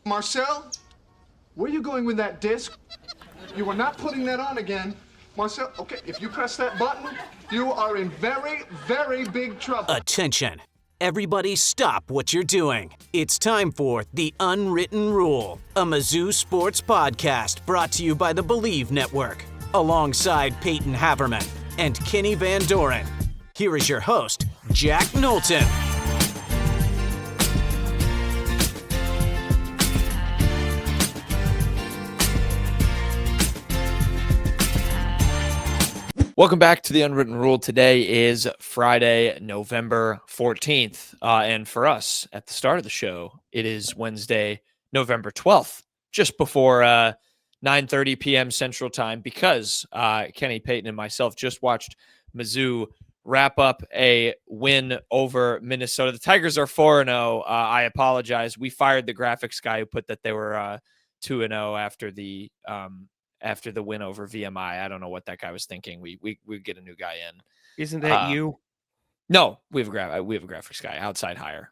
Marcel, where are you going with that disc? You are not putting that on again. Marcel, okay, if you press that button, you are in very, very big trouble. Attention. Everybody stop what you're doing. It's time for The Unwritten Rule, a Mizzou sports podcast brought to you by the Believe Network, alongside Payton Haverman and Kenny Van Doren. Here is your host, Jack Knowlton. Welcome back to The Unwritten Rule. Today is Friday, November 14th. And for us, at the start of the show, it is Wednesday, November 12th, just before 9:30 p.m. Central Time, because Kenny, Payton, and myself just watched Mizzou wrap up a win over Minnesota. The Tigers are 4-0. I apologize. We fired the graphics guy who put that they were 2-0 after the win over VMI. I don't know what that guy was thinking. We get a new guy in. Isn't that you? No, we have a graphics guy, outside hire.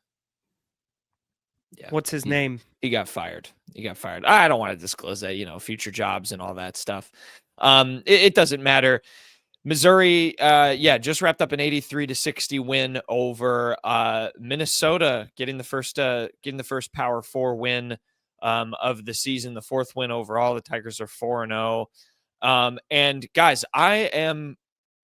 Yeah. What's his name? He got fired. I don't want to disclose that, future jobs and all that stuff. It doesn't matter. Missouri, just wrapped up an 83-60 win over Minnesota, getting the first Power 4 win of the season, the fourth win overall. The Tigers are 4-0. And guys, I am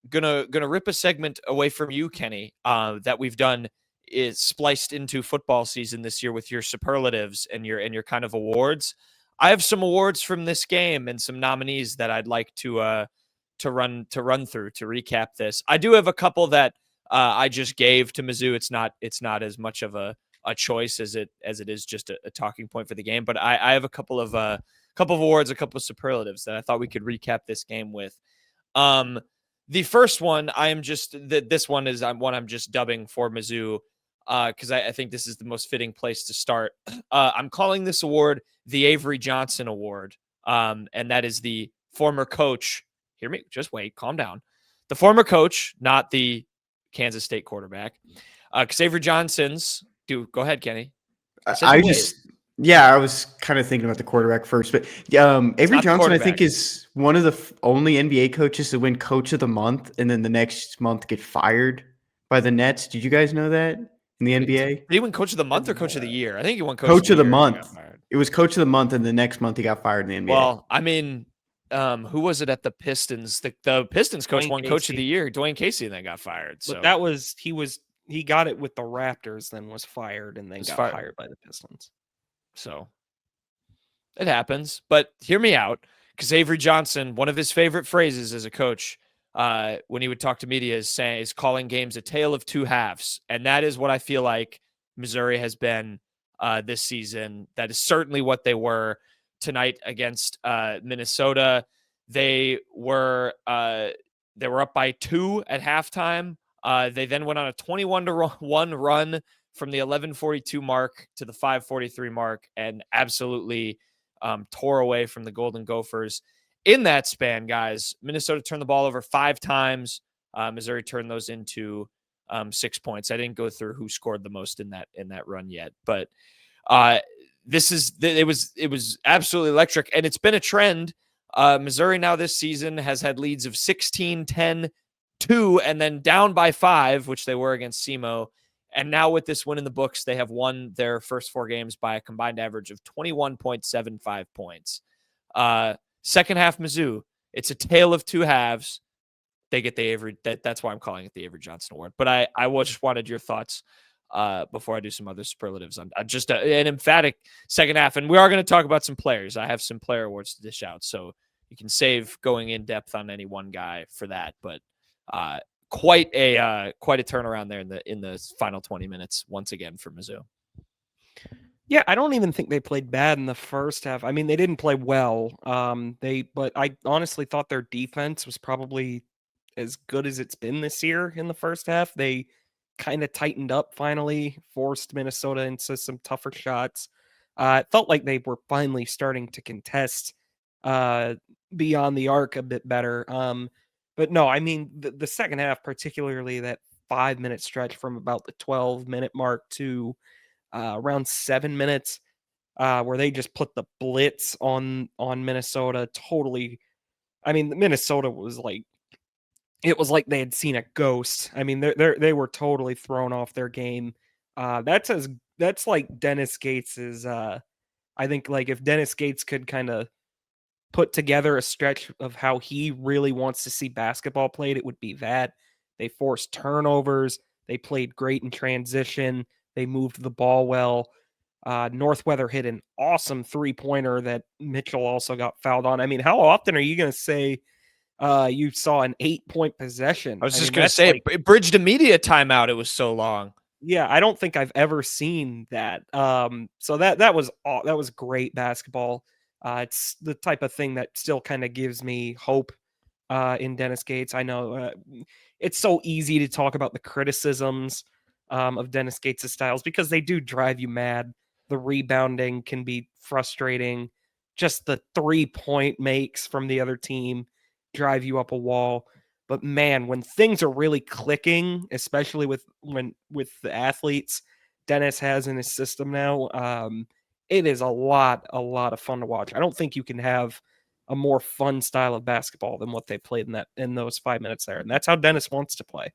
gonna rip a segment away from you, Kenny, that we've done is spliced into football season this year with your superlatives and your kind of awards. I have some awards from this game and some nominees that I'd like to run through to recap this. I do have a couple that I just gave to Mizzou. It's not as much of a choice as it is just a talking point for the game. But I have a couple of awards, a couple of superlatives that I thought we could recap this game with. The first one, this one is one I'm just dubbing for Mizzou because I think this is the most fitting place to start. I'm calling this award the Avery Johnson Award, and that is the former coach. Hear me, just wait, calm down. The former coach, not the Kansas State quarterback, because Avery Johnson's. Go ahead, Kenny. I was kind of thinking about the quarterback first, but Avery Johnson, I think, is one of the only NBA coaches to win Coach of the Month and then the next month get fired by the Nets. Did you guys know that in the NBA? Did he win Coach of the Month or Coach of the Year? I think he won Coach of the Month. It was Coach of the Month, and the next month he got fired in the NBA. Well, I mean, who was it at the Pistons? The Pistons coach won Coach of the Year, Dwayne Casey, and then got fired. So but he got it with the Raptors, then was fired, and then got hired by the Pistons. So it happens. But hear me out, because Avery Johnson, one of his favorite phrases as a coach, when he would talk to media, is calling games a tale of two halves. And that is what I feel like Missouri has been this season. That is certainly what they were tonight against Minnesota. They were up by 2 at halftime. They then went on a 21-1 run from the 11:42 mark to the 5:43 mark and absolutely tore away from the Golden Gophers. In that span, guys, Minnesota turned the ball over 5 times. Missouri turned those into 6 points. I didn't go through who scored the most in that run yet, but it was absolutely electric, and it's been a trend. Missouri now this season has had leads of 16, 10, 2, and then down by 5, which they were against SEMO. And now with this win in the books, they have won their first 4 games by a combined average of 21.75 points. Second half Mizzou, it's a tale of two halves. They get the Avery. That's why I'm calling it the Avery Johnson Award. But I just wanted your thoughts before I do some other superlatives. I'm just an emphatic second half. And we are going to talk about some players. I have some player awards to dish out. So you can save going in depth on any one guy for that. But quite a turnaround there in the final 20 minutes once again for Mizzou. Yeah, I don't even think they played bad in the first half. I mean, they didn't play well. But I honestly thought their defense was probably as good as it's been this year in the first half. They kind of tightened up finally, forced Minnesota into some tougher shots. It felt like they were finally starting to contest beyond the arc a bit better. But no, I mean, the second half, particularly that 5-minute stretch from about the 12-minute mark to around 7 minutes, where they just put the blitz on Minnesota. Totally. I mean, Minnesota was like, it was like they had seen a ghost. I mean, they were totally thrown off their game. That's like Dennis Gates's. I think like if Dennis Gates could kind of put together a stretch of how he really wants to see basketball played, it would be that. They forced turnovers. They played great in transition. They moved the ball well. Northweather hit an awesome 3-pointer that Mitchell also got fouled on. I mean, how often are you going to say you saw an 8-point possession? I was just going to say, it bridged a media timeout. It was so long. Yeah, I don't think I've ever seen that. So that was great basketball. It's the type of thing that still kind of gives me hope in Dennis Gates. I know it's so easy to talk about the criticisms of Dennis Gates' styles because they do drive you mad. The rebounding can be frustrating. Just the 3-point makes from the other team drive you up a wall. But man, when things are really clicking, especially with the athletes Dennis has in his system now, it is a lot of fun to watch. I don't think you can have a more fun style of basketball than what they played in those 5 minutes there, and that's how Dennis wants to play.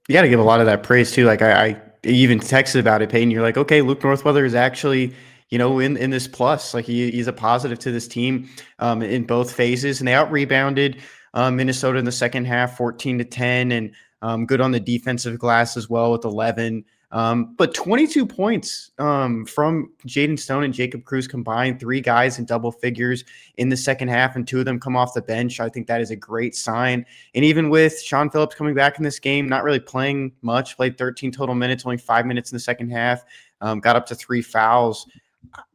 You got to give a lot of that praise too. Like I even texted about it, Payton. You're like, okay, Luke Northweather is actually, in this plus. Like he's a positive to this team in both phases, and they out rebounded Minnesota in the second half, 14-10, and good on the defensive glass as well with 11. But 22 points from Jaden Stone and Jacob Cruz combined, 3 guys in double figures in the second half, and 2 of them come off the bench. I think that is a great sign. And even with Sean Phillips coming back in this game, not really playing much, played 13 total minutes, only 5 minutes in the second half, got up to 3 fouls.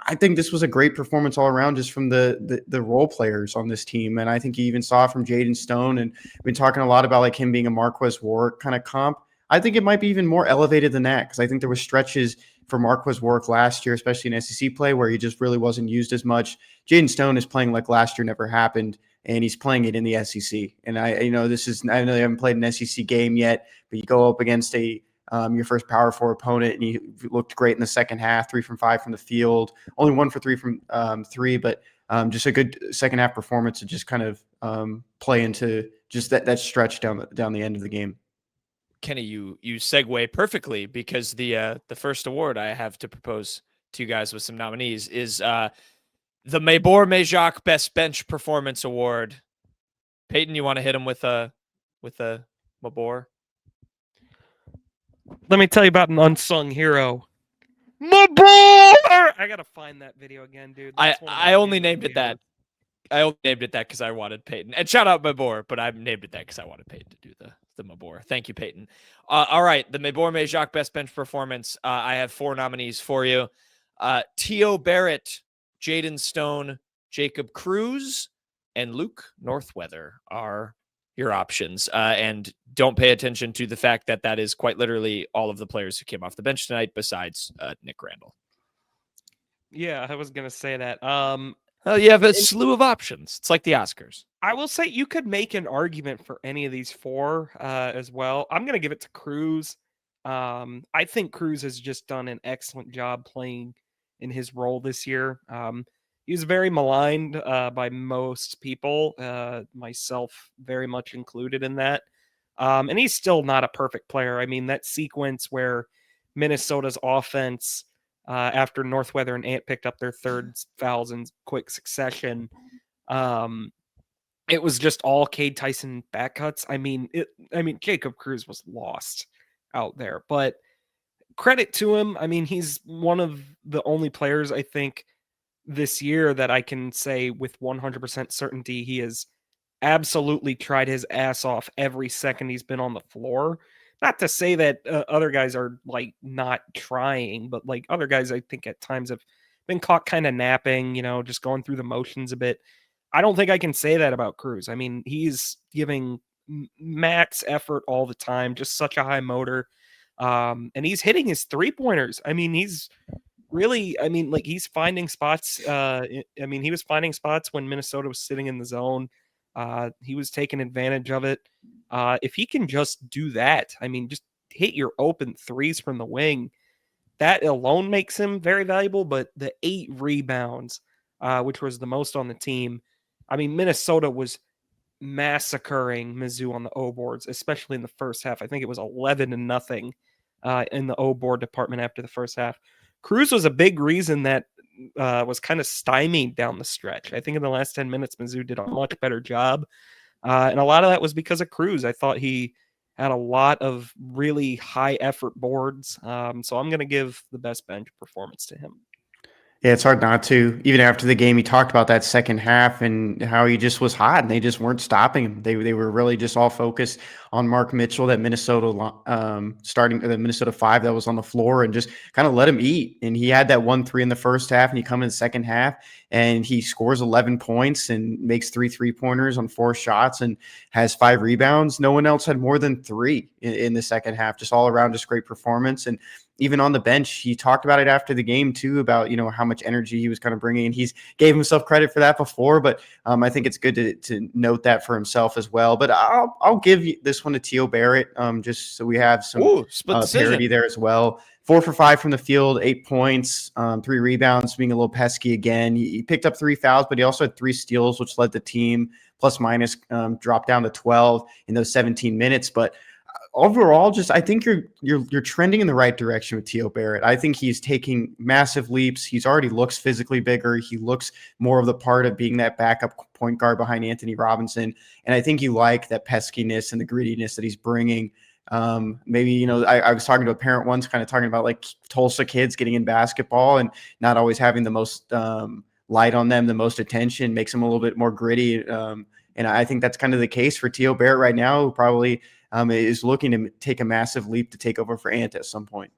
I think this was a great performance all around just from the role players on this team. And I think you even saw from Jaden Stone, and we've been talking a lot about like him being a Marquez Warwick kind of comp. I think it might be even more elevated than that because I think there were stretches for Marquez Warwick last year, especially in SEC play, where he just really wasn't used as much. Jaden Stone is playing like last year never happened, and he's playing it in the SEC. And I know they haven't played an SEC game yet, but you go up against your first Power 4 opponent, and he looked great in the second half, 3 from 5 from the field, only 1 for 3 from 3, but just a good second half performance to just kind of play into just that stretch down the end of the game. Kenny, you segue perfectly because the first award I have to propose to you guys with some nominees is the Maybor Majok Best Bench Performance Award. Payton, you want to hit him with a Maybor? Let me tell you about an unsung hero. Maybor! I gotta find that video again, dude. I only named it that. I only named it that because I wanted Payton. And shout out Maybor, but I named it that because I wanted Payton to do the Maybor. Thank you, Payton. All right, the Maybor Majok Best Bench Performance. I have 4 nominees for you. T.O. Barrett, Jaden Stone, Jacob Cruz, and Luke Northweather are your options. And don't pay attention to the fact that is quite literally all of the players who came off the bench tonight besides Nick Randall. Yeah, I was going to say that. You have a slew of options. It's like the Oscars. I will say you could make an argument for any of these 4 as well. I'm going to give it to Cruz. I think Cruz has just done an excellent job playing in his role this year. He was very maligned by most people, myself very much included in that. And he's still not a perfect player. I mean, that sequence where Minnesota's offense, after Northweather and Ant picked up their 3rd fouls in quick succession, it was just all Cade Tyson back cuts. I mean, Jacob Cruz was lost out there, but credit to him. I mean, he's one of the only players I think this year that I can say with 100% certainty he has absolutely tried his ass off every second he's been on the floor. Not to say that other guys are like not trying, but like other guys I think at times have been caught kind of napping, just going through the motions a bit. I don't think I can say that about Cruz. I mean, he's giving max effort all the time, just such a high motor. And he's hitting his 3-pointers. I mean, he's really, he's finding spots. He was finding spots when Minnesota was sitting in the zone. He was taking advantage of it. If he can just do that, just hit your open 3s from the wing, that alone makes him very valuable, but the 8 rebounds, which was the most on the team. I mean, Minnesota was massacring Mizzou on the O boards, especially in the first half. I think it was 11-0 in the O board department after the first half. Cruz was a big reason that was kind of stymied down the stretch. I think in the last 10 minutes, Mizzou did a much better job. And a lot of that was because of Cruz. I thought he had a lot of really high effort boards. So I'm going to give the best bench performance to him. Yeah, it's hard not to. Even after the game, he talked about that second half and how he just was hot and they just weren't stopping him. They were really just all focused on Mark Mitchell, that Minnesota starting the Minnesota 5 that was on the floor, and just kind of let him eat. And he had that 1-3 in the first half, and he come in the second half and he scores 11 points and makes 3 3-pointers on 4 shots and has 5 rebounds. No one else had more than 3 in the second half. Just all around, just great performance. And even on the bench, he talked about it after the game too, about, how much energy he was kind of bringing, and he's gave himself credit for that before, but I think it's good to note that for himself as well. But I'll give this one to T.O. Barrett, just so we have some parity there as well. 4 for 5 from the field, 8 points, 3 rebounds, being a little pesky again. He picked up 3 fouls, but he also had 3 steals, which led the team plus minus drop down to 12 in those 17 minutes. But overall, just I think you're trending in the right direction with T.O. Barrett. I think he's taking massive leaps. He's already looks physically bigger. He looks more of the part of being that backup point guard behind Anthony Robinson. And I think you like that peskiness and the grittiness that he's bringing. Maybe, I was talking to a parent once, kind of talking about like Tulsa kids getting in basketball and not always having the most light on them, the most attention, makes them a little bit more gritty. And I think that's kind of the case for T.O. Barrett right now, who probably is looking to take a massive leap to take over for Ant at some point.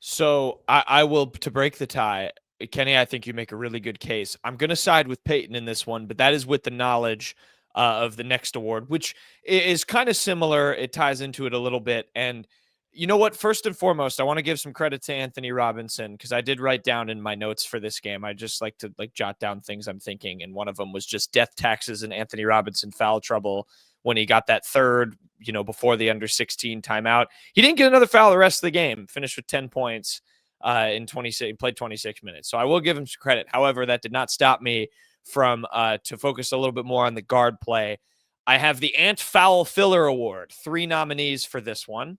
So I will, to break the tie, Kenny, I think you make a really good case. I'm going to side with Payton in this one, but that is with the knowledge of the next award, which is kind of similar. It ties into it a little bit. And you know what? First and foremost, I want to give some credit to Anthony Robinson, because I did write down in my notes for this game. I just like to jot down things I'm thinking. And one of them was just death taxes and Anthony Robinson foul trouble when he got that third, before the under 16 timeout. He didn't get another foul the rest of the game, finished with 10 points in 26, played 26 minutes. So I will give him some credit. However, that did not stop me from to focus a little bit more on the guard play. I have the Ant Foul Filler Award, 3 nominees for this one.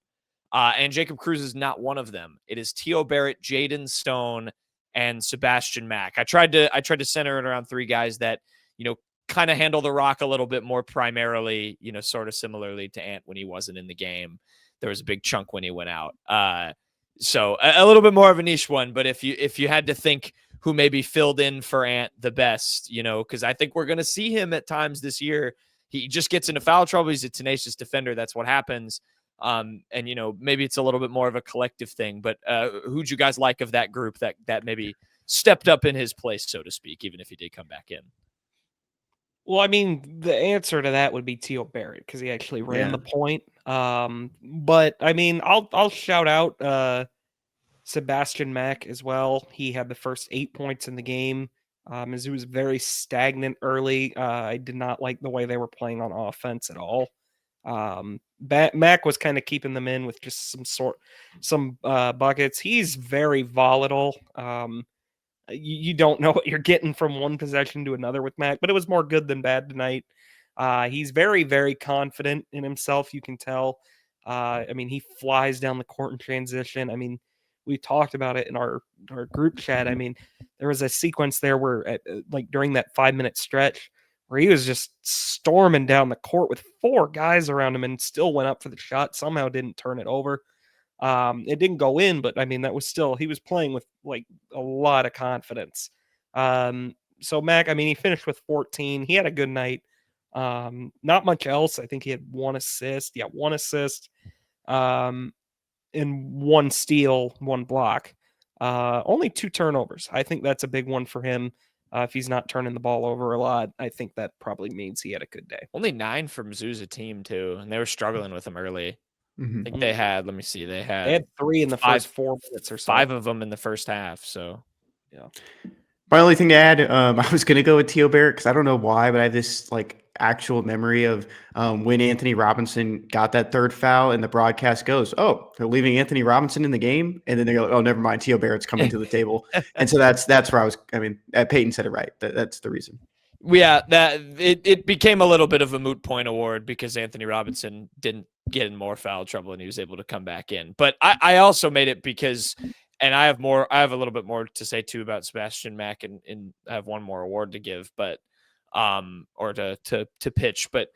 And Jacob Cruz is not one of them. It is T.O. Barrett, Jaden Stone, and Sebastian Mack. I tried to center it around 3 guys that, kind of handle the rock a little bit more primarily, sort of similarly to Ant when he wasn't in the game. There was a big chunk when he went out. So a little bit more of a niche one, but if you had to think who maybe filled in for Ant the best, because I think we're going to see him at times this year. He just gets into foul trouble. He's a tenacious defender. That's what happens. And, maybe it's a little bit more of a collective thing, but who'd you guys like of that group that maybe stepped up in his place, so to speak, even if he did come back in? Well, I mean, the answer to that would be T.O. Barrett, because he actually ran the point. But I mean, I'll shout out Sebastian Mack as well. He had the first 8 points in the game. Mizzou was very stagnant early. I did not like the way they were playing on offense at all. Mack was kind of keeping them in with just some buckets. He's very volatile. You don't know what you're getting from one possession to another with Mack, but it was more good than bad tonight. He's very, very confident in himself. You can tell. I mean, he flies down the court in transition. I mean, we talked about it in our group chat. I mean, there was a sequence there where during that 5-minute stretch where he was just storming down the court with 4 guys around him and still went up for the shot. Somehow didn't turn it over. It didn't go in, but I mean, that was still, he was playing with like a lot of confidence. So Mac, I mean, he finished with 14. He had a good night. Not much else. I think he had 1 assist. Yeah, 1 assist. And 1 steal, 1 block. Only 2 turnovers. I think that's a big one for him. If he's not turning the ball over a lot, I think that probably means he had a good day. Only 9 from Mizzou's team too, and they were struggling with him early. Mm-hmm. I think they had, let me see, they had 3 in the first 4 minutes or so. 5 of them in the first half. So, yeah. My only thing to add, I was going to go with Theo Barrett because I don't know why, but I have this like actual memory of when Anthony Robinson got that third foul and the broadcast goes, "Oh, they're leaving Anthony Robinson in the game," and then they go, "Oh, never mind, Theo Barrett's coming to the table," and so that's where I was. I mean, Payton said it right. That's the reason. Yeah, that it became a little bit of a moot point award because Anthony Robinson didn't get in more foul trouble and he was able to come back in. But I also made it because, and I have a little bit more to say too about Sebastian Mack, and I have one more award to give, but or to pitch. But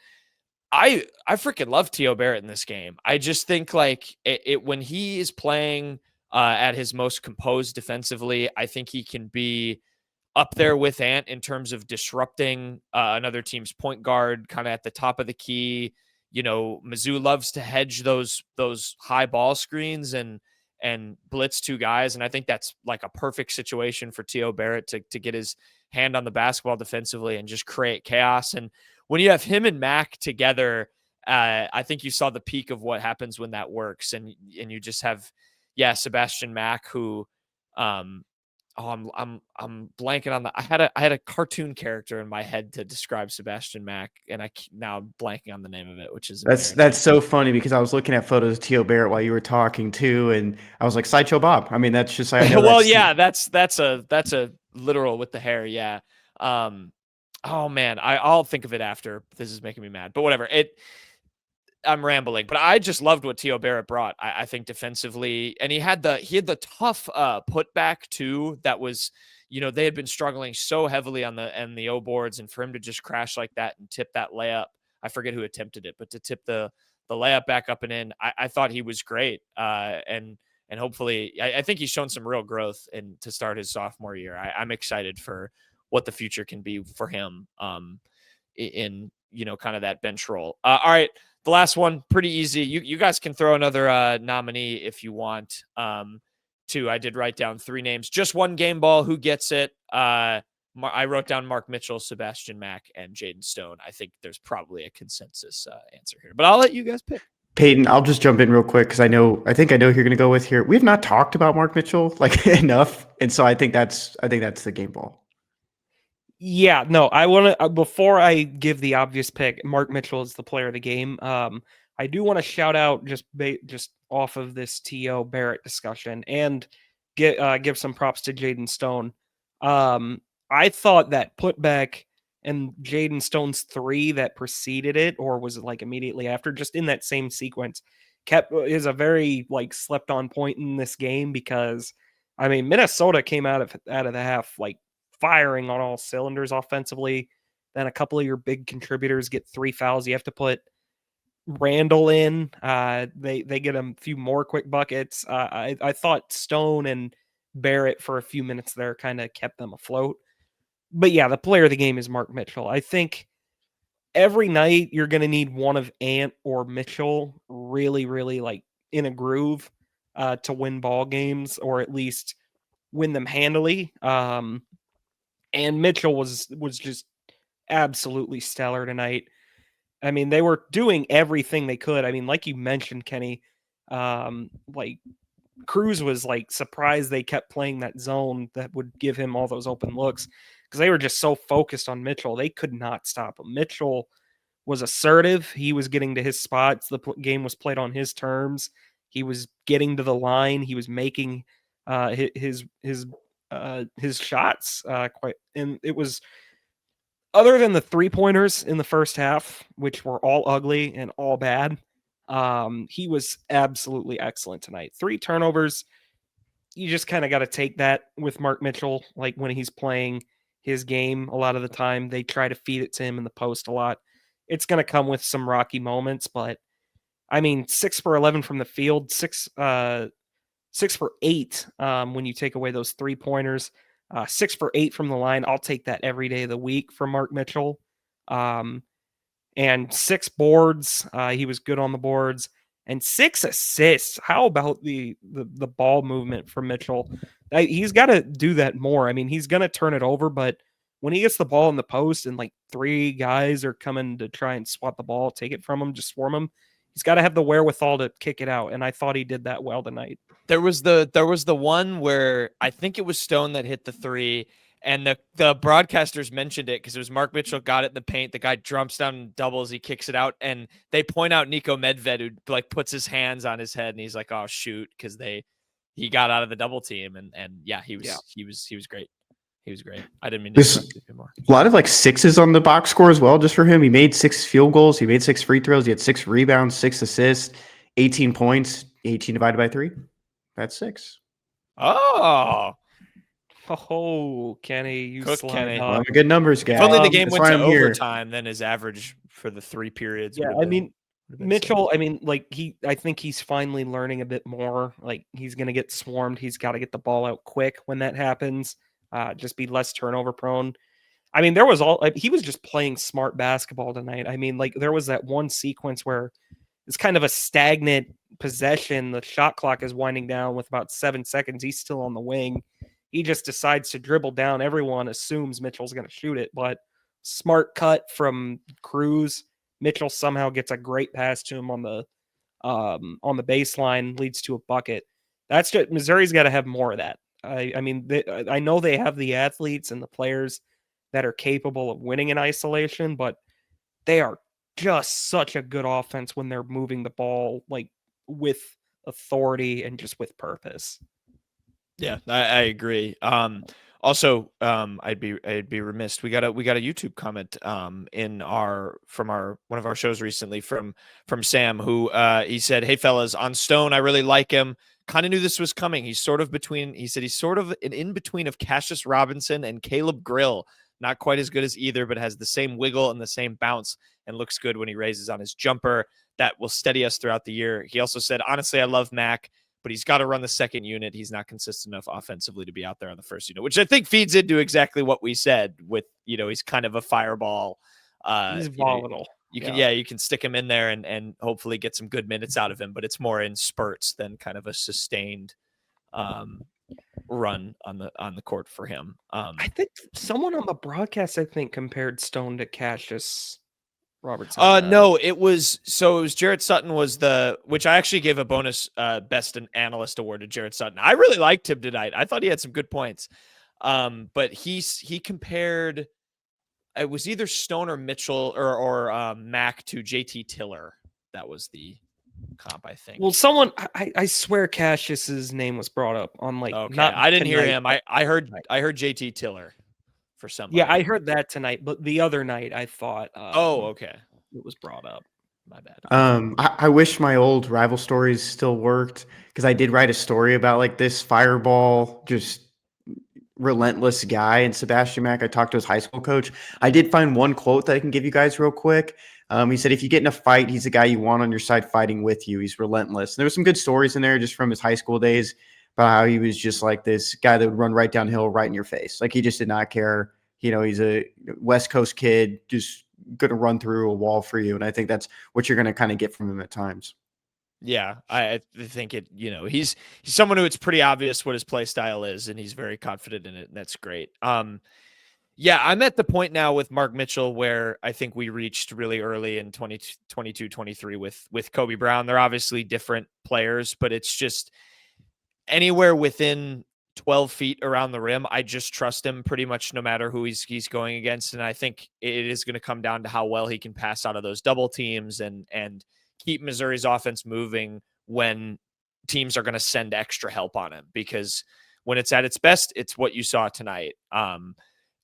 I freaking love Theo Barrett in this game. I just think like it when he is playing at his most composed defensively, I think he can be up there with Ant in terms of disrupting another team's point guard, kind of at the top of the key. You know, Mizzou loves to hedge those high ball screens and blitz two guys, and I think that's like a perfect situation for Theo Barrett to get his hand on the basketball defensively and just create chaos. And when you have him and Mac together, I think you saw the peak of what happens when that works, and you just have Sebastian Mack who. I'm blanking on the. I had a cartoon character in my head to describe Sebastian Mack, and now I'm blanking on the name of it, which is that's so funny because I was looking at photos of Theo Barrett while you were talking too, and I was like Sideshow Bob. I mean, that's just I know well, yeah, that's a literal with the hair, yeah. Oh man, I'll think of it after. This is making me mad, but whatever. I'm rambling, but I just loved what Theo Barrett brought. I think defensively, and he had the tough putback too. That was, they had been struggling so heavily on the O boards, and for him to just crash like that and tip that layup, I forget who attempted it, but to tip the layup back up and in, I thought he was great. And hopefully, I think he's shown some real growth and to start his sophomore year. I'm excited for what the future can be for him. In kind of that bench role. All right. The last one, pretty easy. You guys can throw another nominee if you want. Two, I did write down 3 names. Just one game ball. Who gets it? I wrote down Mark Mitchell, Sebastian Mack, and Jaden Stone. I think there's probably a consensus answer here, but I'll let you guys pick. Payton, I'll just jump in real quick because I think I know who you're going to go with here. We've not talked about Mark Mitchell like enough, and so I think that's the game ball. Yeah, no, I want to, before I give the obvious pick, Mark Mitchell is the player of the game. I do want to shout out just off of this Theo Barrett discussion and give some props to Jaden Stone. I thought that putback and Jaden Stone's 3 that preceded it, or was it like immediately after, just in that same sequence, is a very like slept on point in this game because, I mean, Minnesota came out of the half like firing on all cylinders offensively. Then a couple of your big contributors get 3 fouls. You have to put Randall in. They get a few more quick buckets. I thought Stone and Barrett for a few minutes there kind of kept them afloat. But yeah, the player of the game is Mark Mitchell. I think every night you're going to need one of Ant or Mitchell really, really like in a groove to win ball games, or at least win them handily. And Mitchell was just absolutely stellar tonight. I mean, they were doing everything they could. I mean, like you mentioned, Kenny, like Cruz was like surprised they kept playing that zone that would give him all those open looks because they were just so focused on Mitchell. They could not stop him. Mitchell was assertive. He was getting to his spots. The game was played on his terms. He was getting to the line. He was making his shots quite, and it was, other than the 3-pointers in the first half, which were all ugly and all bad, he was absolutely excellent tonight. 3 turnovers. You just kind of got to take that with Mark Mitchell. Like when he's playing his game, a lot of the time they try to feed it to him in the post a lot. It's going to come with some rocky moments, but I mean, 6 for 11 from the field, 6 for 8 when you take away those 3-pointers, 6 for 8 from the line. I'll take that every day of the week from Mark Mitchell. And 6 boards. He was good on the boards, and 6 assists. How about the ball movement from Mitchell? He's got to do that more. I mean, he's going to turn it over, but when he gets the ball in the post and like 3 guys are coming to try and swat the ball, take it from him, just swarm him, he's got to have the wherewithal to kick it out. And I thought he did that well tonight. There was the one where I think it was Stone that hit the 3, And the broadcasters mentioned it because it was Mark Mitchell got it in the paint. The guy jumps down and doubles. He kicks it out. And they point out Nico Medved, who like puts his hands on his head and he's like, oh shoot. Cause he got out of the double team. And yeah, he was great. He was great. I didn't mean to interrupt you more. A lot of like sixes on the box score as well, just for him. He made 6 field goals. He made 6 free throws. He had 6 rebounds, 6 assists, 18 points, 18 divided by 3. That's 6. Oh, Kenny, you Kenny. Good numbers, guys. If only the game went to overtime, then his average for the 3 periods. Yeah, I mean, Mitchell, I mean, like I think he's finally learning a bit more. Like he's going to get swarmed. He's got to get the ball out quick when that happens. Just be less turnover prone. I mean, he was just playing smart basketball tonight. I mean, like there was that one sequence where it's kind of a stagnant possession. The shot clock is winding down with about 7 seconds. He's still on the wing. He just decides to dribble down. Everyone assumes Mitchell's going to shoot it, but smart cut from Cruz. Mitchell somehow gets a great pass to him on the baseline, leads to a bucket. That's just Missouri's got to have more of that. I mean, I know they have the athletes and the players that are capable of winning in isolation, but they are just such a good offense when they're moving the ball like with authority and just with purpose. Yeah, I agree. Also, I'd be remiss. We got a YouTube comment from one of our shows recently from Sam, who he said, "Hey fellas, on Stone, I really like him. Kind of knew this was coming. He's sort of an in-between of Cassius Robinson and Caleb Grill. Not quite as good as either, but has the same wiggle and the same bounce and looks good when he raises on his jumper. That will steady us throughout the year." He also said, "Honestly, I love Mac, but he's got to run the second unit. He's not consistent enough offensively to be out there on the first unit," which I think feeds into exactly what we said with, he's kind of a fireball. He's volatile. You can stick him in there and hopefully get some good minutes out of him, but it's more in spurts than kind of a sustained run on the court for him. I think someone on the broadcast, compared Stone to Cassius Robertson. No, it was Jarrett Sutton which I actually gave a bonus best analyst award to Jarrett Sutton. I really liked him tonight. I thought he had some good points. But he compared, it was either Stone or Mitchell or Mac to JT Tiller. That was the comp, I think. Well, I swear Cassius's name was brought up on I didn't hear him. I heard JT Tiller. For somebody. Yeah, I heard that tonight, but the other night I thought okay, it was brought up. My bad. I wish my old rival stories still worked, because I did write a story about like this fireball, just relentless guy, and Sebastian Mack. I talked to his high school coach. I did find one quote that I can give you guys real quick. He said, "If you get in a fight, he's the guy you want on your side fighting with you. He's relentless." And there were some good stories in there just from his high school days about how he was just like this guy that would run right downhill, right in your face. Like he just did not care. He's a West Coast kid, just going to run through a wall for you. And I think that's what you're going to kind of get from him at times. Yeah, I think it, he's someone who it's pretty obvious what his play style is, and he's very confident in it. And that's great. Yeah, I'm at the point now with Mark Mitchell where I think we reached really early in 2022, 23 with Kobe Brown. They're obviously different players, but it's just anywhere within 12 feet around the rim, I just trust him pretty much no matter who he's going against. And I think it is going to come down to how well he can pass out of those double teams and keep Missouri's offense moving when teams are going to send extra help on him, because when it's at its best, it's what you saw tonight.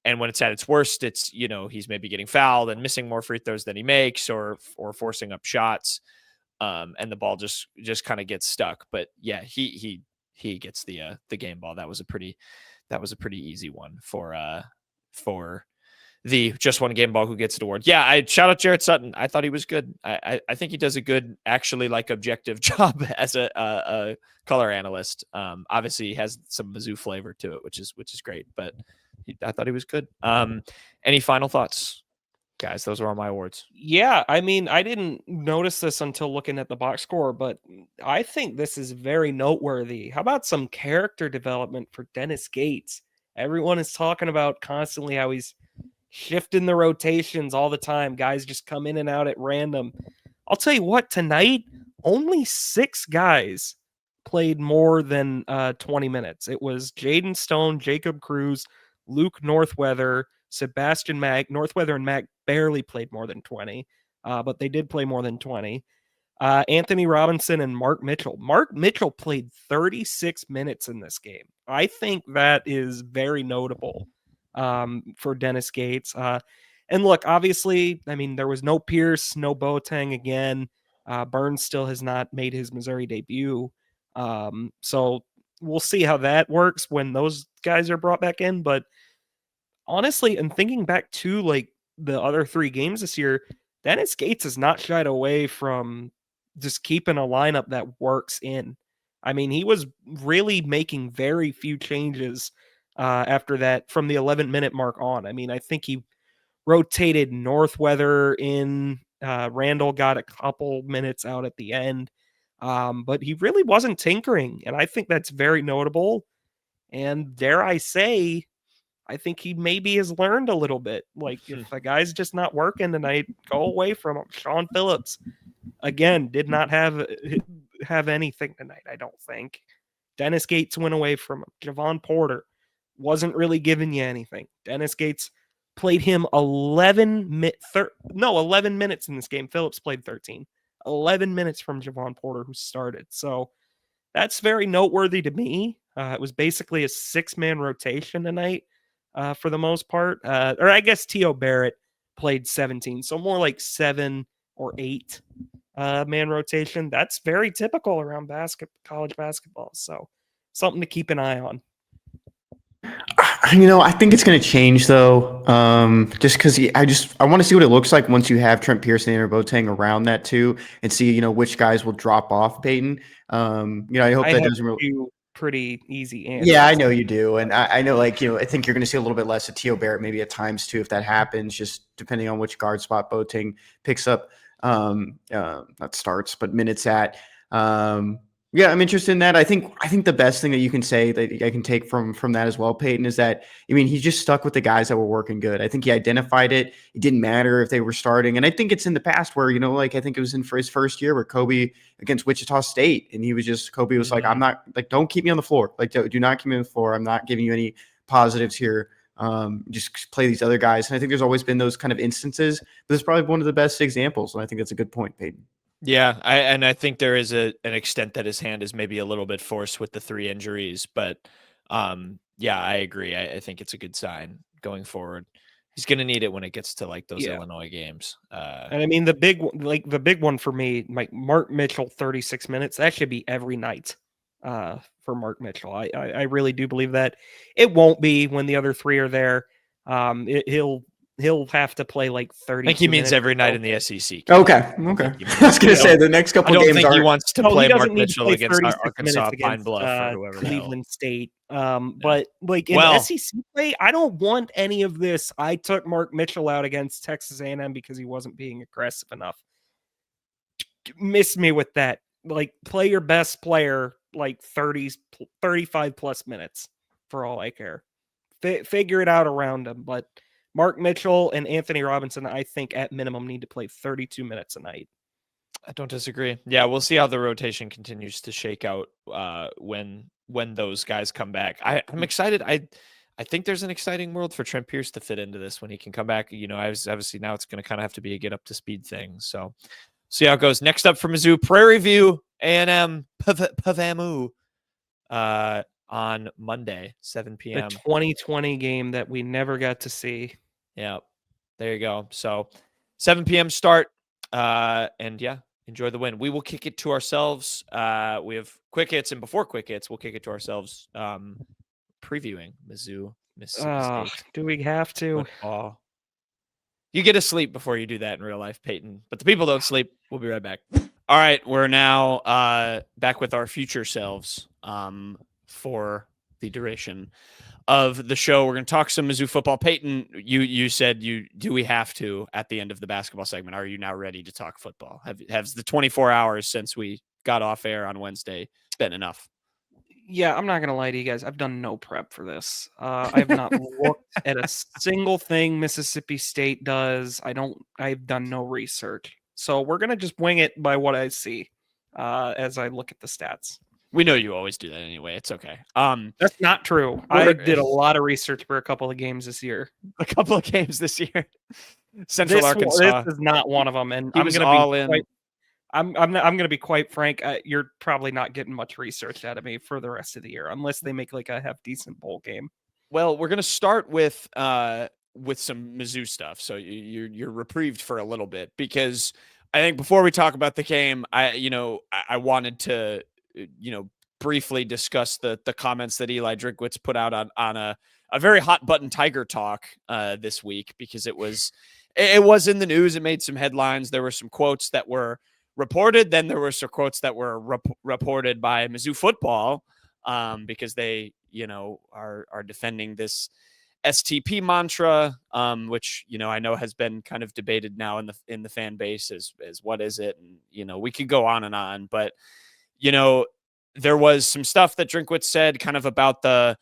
And when it's at its worst, it's, he's maybe getting fouled and missing more free throws than he makes or forcing up shots. And the ball just kind of gets stuck. But yeah, he gets the game ball. That was a pretty easy one for the just one game ball who gets it award. Yeah, I shout out Jarrett Sutton. I thought he was good. I think he does a good, actually objective job as a color analyst. Obviously he has some Mizzou flavor to it, which is great, but I thought he was good. Any final thoughts, guys? Those are all my awards. Yeah, I mean, I didn't notice this until looking at the box score, but I think this is very noteworthy. How about some character development for Dennis Gates? Everyone is talking about constantly how he's shifting the rotations all the time. Guys just come in and out at random. I'll tell you what, tonight, only 6 guys played more than 20 minutes. It was Jaden Stone, Jacob Cruz, Luke Northweather, Sebastian Mack. Northweather and Mack barely played more than 20, but they did play more than 20. Anthony Robinson and Mark Mitchell. Mark Mitchell played 36 minutes in this game. I think that is very notable for Dennis Gates. And look, obviously, I mean, there was no Pierce, no Boateng again. Burns still has not made his Missouri debut. So we'll see how that works when those guys are brought back in. But honestly, and thinking back to like the other 3 games this year, Dennis Gates has not shied away from just keeping a lineup that works in. I mean, he was really making very few changes after that from the 11-minute mark on. I mean, I think he rotated Northweather in. Randall got a couple minutes out at the end, but he really wasn't tinkering, and I think that's very notable. And dare I say, I think he maybe has learned a little bit. Like, if a guy's just not working tonight, go away from him. Sean Phillips, again, did not have anything tonight, I don't think. Dennis Gates went away from him. Javon Porter wasn't really giving you anything. Dennis Gates played him 11 minutes in this game. Phillips played 13. 11 minutes from Javon Porter, who started. So that's very noteworthy to me. It was basically a 6-man rotation tonight for the most part. Or I guess T.O. Barrett played 17. So more like 7 or 8 man rotation. That's very typical around college basketball. So something to keep an eye on. I think it's going to change though. Just because I want to see what it looks like once you have Trent Pearson or Boateng around that too, and see which guys will drop off Payton. I hope that doesn't really. Pretty easy answers. Yeah, I know you do, and I know I think you're going to see a little bit less of T.O. Barrett maybe at times too if that happens, just depending on which guard spot Boateng picks up. Not starts, but minutes at. Yeah, I'm interested in that. I think the best thing that you can say that I can take from that as well, Payton, is that, he just stuck with the guys that were working good. I think he identified it. It didn't matter if they were starting. And I think it's in the past where, I think it was for his first year where Kobe against Wichita State. And Kobe was like, I'm not, like, don't keep me on the floor. Like, do not keep me on the floor. I'm not giving you any positives here. Just play these other guys. And I think there's always been those kind of instances. But it's probably one of the best examples. And I think that's a good point, Payton. Yeah, I think there is an extent that his hand is maybe a little bit forced with the 3 injuries, but yeah, I agree. I think it's a good sign going forward. He's going to need it when it gets to like those Illinois games. And I mean the big one for me, like Mark Mitchell, 36 minutes. That should be every night for Mark Mitchell. I really do believe that. It won't be when the other 3 are there. He'll have to play like 30. I think he means every night in the SEC. Okay. I was going to say the next couple games. I don't think he wants to play Mark Mitchell against Arkansas, Pine Bluff, or whoever. Cleveland State. But like in SEC play, I don't want any of this. I took Mark Mitchell out against Texas A&M because he wasn't being aggressive enough. Miss me with that. Like, play your best player like 35 plus minutes for all I care. Figure it out around him, but Mark Mitchell and Anthony Robinson, I think at minimum need to play 32 minutes a night. I don't disagree. Yeah, we'll see how the rotation continues to shake out when those guys come back. I'm excited. I think there's an exciting world for Trent Pierce to fit into this when he can come back. Obviously now it's going to kind of have to be a get up to speed thing. So see how it goes. Next up for Mizzou, Prairie View A&M Pavamu on Monday, 7 p.m. The 2020 game that we never got to see. Yeah, there you go. So 7 p.m. start. And yeah, enjoy the win. We will kick it to ourselves. We have quick hits, and before quick hits, we'll kick it to ourselves. Previewing Mizzou, Mississippi State. Do we have to? Football. You get to sleep before you do that in real life, Payton. But the people don't sleep. We'll be right back. All right, we're now back with our future selves for the duration of the show. We're going to talk some Mizzou football. Payton, you said do we have to at the end of the basketball segment? Are you now ready to talk football? Has the 24 hours since we got off air on Wednesday been enough? Yeah, I'm not going to lie to you guys. I've done no prep for this. I've not looked at a single thing Mississippi State does. I've done no research. So we're going to just wing it by what I see as I look at the stats. We know you always do that anyway. It's okay. That's not true. I did a lot of research for a couple of games this year. Central Arkansas. This is not one of them, and I'm going to be quite frank. You're probably not getting much research out of me for the rest of the year, unless they make like a half decent bowl game. Well, we're going to start with some Mizzou stuff, so you're reprieved for a little bit, because I think before we talk about the game, I wanted to briefly discuss the comments that Eli Drinkwitz put out on a very hot button Tiger talk this week, because it was in the news. It made some headlines. There were some quotes that were reported. Then there were some quotes that were reported by Mizzou football, because they, are defending this STP mantra, which, I know has been kind of debated now in the fan base as what is it? And, we could go on, but, there was some stuff that Drinkwitz said kind of about the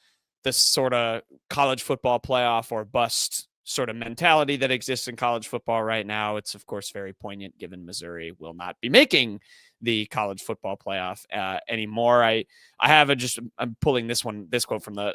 sort of college football playoff or bust sort of mentality that exists in college football right now. It's of course very poignant given Missouri will not be making the college football playoff anymore. I'm pulling this quote from the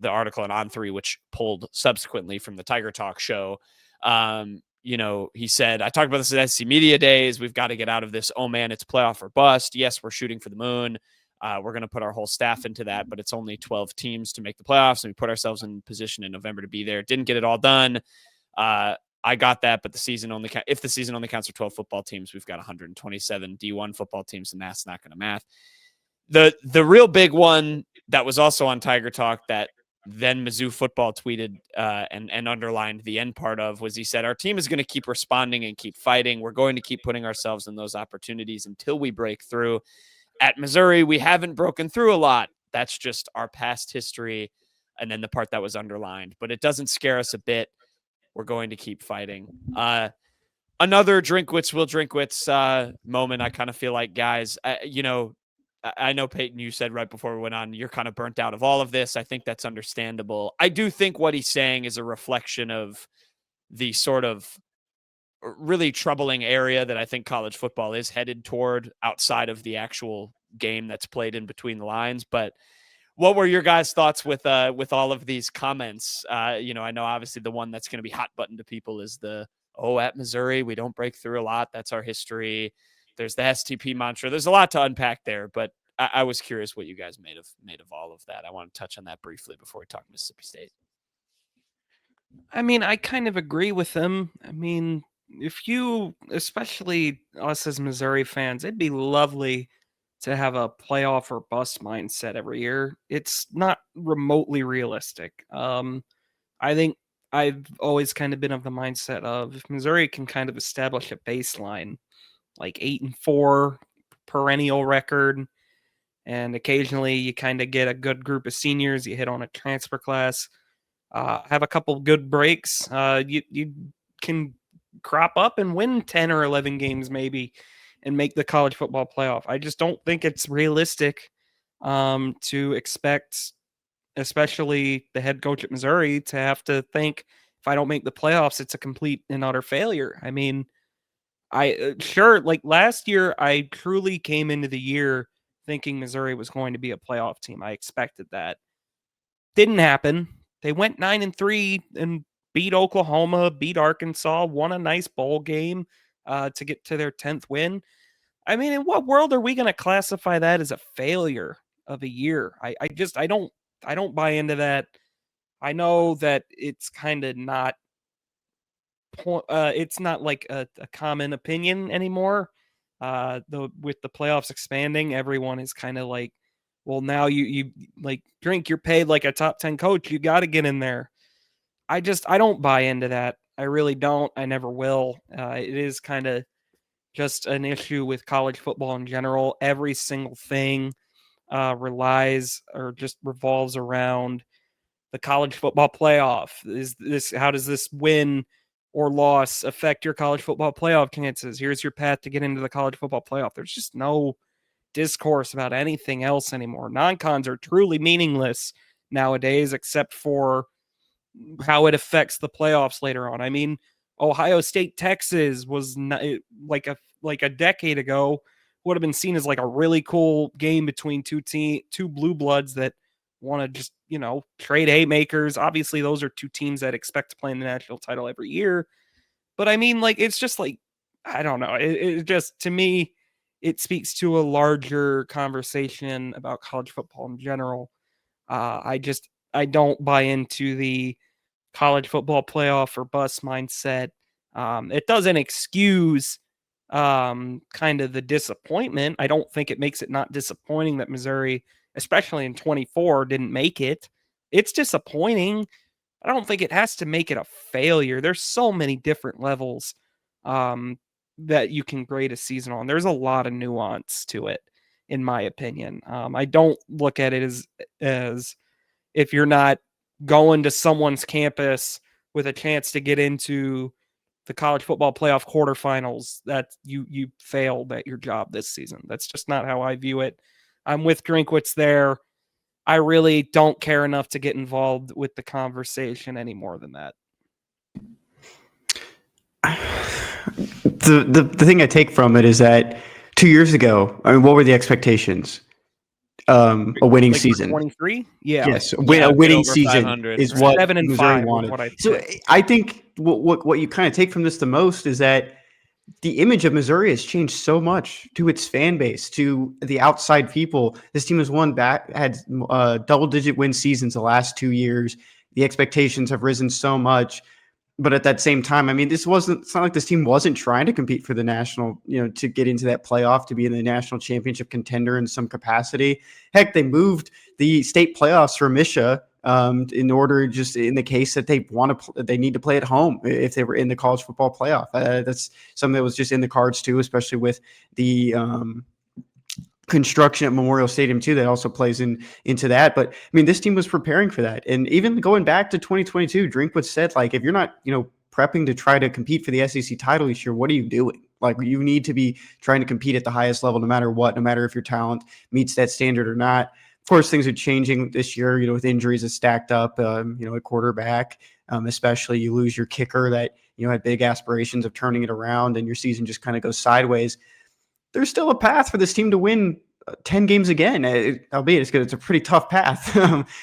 article in On3, which pulled subsequently from the Tiger Talk show. He said, I talked about this at SC Media Days. We've got to get out of this. Oh man, it's playoff or bust. Yes, we're shooting for the moon. We're going to put our whole staff into that, but it's only 12 teams to make the playoffs, and we put ourselves in position in November to be there. Didn't get it all done. I got that, but if the season only counts for 12 football teams, we've got 127 D1 football teams, and that's not going to math. The real big one that was also on Tiger Talk that then Mizzou football tweeted and underlined the end part of was, he said, our team is going to keep responding and keep fighting. We're going to keep putting ourselves in those opportunities until we break through. At Missouri, we haven't broken through a lot. That's just our past history. And then the part that was underlined, but it doesn't scare us a bit. We're going to keep fighting. Another Will Drinkwitz moment. I kind of feel like, guys, I know, Payton, you said right before we went on, you're kind of burnt out of all of this. I think that's understandable. I do think what he's saying is a reflection of the sort of really troubling area that I think college football is headed toward outside of the actual game that's played in between the lines. But what were your guys' thoughts with all of these comments? I know obviously the one that's going to be hot button to people is at Missouri, we don't break through a lot. That's our history. There's the STP mantra. There's a lot to unpack there, but I was curious what you guys made of all of that. I want to touch on that briefly before we talk Mississippi State. I mean, I kind of agree with them. I mean, especially us as Missouri fans, it'd be lovely to have a playoff or bust mindset every year. It's not remotely realistic. I think I've always kind of been of the mindset of, if Missouri can kind of establish a baseline, like 8-4 perennial record, and occasionally you kind of get a good group of seniors, you hit on a transfer class, have a couple good breaks, you can crop up and win 10 or 11 games maybe and make the college football playoff. I just don't think it's realistic to expect, especially the head coach at Missouri, to have to think, if I don't make the playoffs, it's a complete and utter failure. I mean, like last year, I truly came into the year thinking Missouri was going to be a playoff team. I expected that. Didn't happen. They went 9-3 and beat Oklahoma, beat Arkansas, won a nice bowl game to get to their 10th win. I mean, in what world are we going to classify that as a failure of a year? I don't buy into that. I know that it's kind of not it's not like a common opinion anymore. With the playoffs expanding, everyone is kind of like, well, now you like you're paid like a top 10 coach. You got to get in there. I don't buy into that. I really don't. I never will. It is kind of just an issue with college football in general. Every single thing relies or just revolves around the college football playoff. How does this win or loss affect your college football playoff chances? Here's your path to get into the college football playoff. There's just no discourse about anything else anymore. Non-cons are truly meaningless nowadays, except for how it affects the playoffs later on. I mean, Ohio State, Texas was not, like a decade ago would have been seen as like a really cool game between two blue bloods that want to just, trade haymakers. Obviously, those are two teams that expect to play in the national title every year. But I mean, like, it's just like, I don't know. It just, to me, it speaks to a larger conversation about college football in general. I don't buy into the college football playoff or bust mindset. It doesn't excuse kind of the disappointment. I don't think it makes it not disappointing that Missouri, especially in 24, didn't make it. It's disappointing. I don't think it has to make it a failure. There's so many different levels that you can grade a season on. There's a lot of nuance to it, in my opinion. I don't look at it as if you're not going to someone's campus with a chance to get into the college football playoff quarterfinals, that you failed at your job this season. That's just not how I view it. I'm with Drinkwitz there. I really don't care enough to get involved with the conversation any more than that. The thing I take from it is that 2 years ago, I mean, what were the expectations? A winning season. 23? Yeah. Yes, a winning season is what 7 and Missouri 5 wanted. So I think what you kind of take from this the most is that the image of Missouri has changed so much to its fan base, to the outside people. This team has had double-digit win seasons the last 2 years. The expectations have risen so much. But at that same time, I mean, it's not like this team wasn't trying to compete for the national, to get into that playoff, to be in the national championship contender in some capacity. Heck, they moved the state playoffs for Misha in order, just in the case that they need to play at home if they were in the college football playoff. That's something that was just in the cards too, especially with the construction at Memorial Stadium too, that also plays into that. But I mean, this team was preparing for that. And even going back to 2022, Drinkwitz said, like, if you're not, prepping to try to compete for the SEC title this year, what are you doing? Like, you need to be trying to compete at the highest level, no matter what, no matter if your talent meets that standard or not. Of course, things are changing this year, with injuries that stacked up, at quarterback, especially you lose your kicker that, had big aspirations of turning it around, and your season just kind of goes sideways. There's still a path for this team to win 10 games again, albeit it's a pretty tough path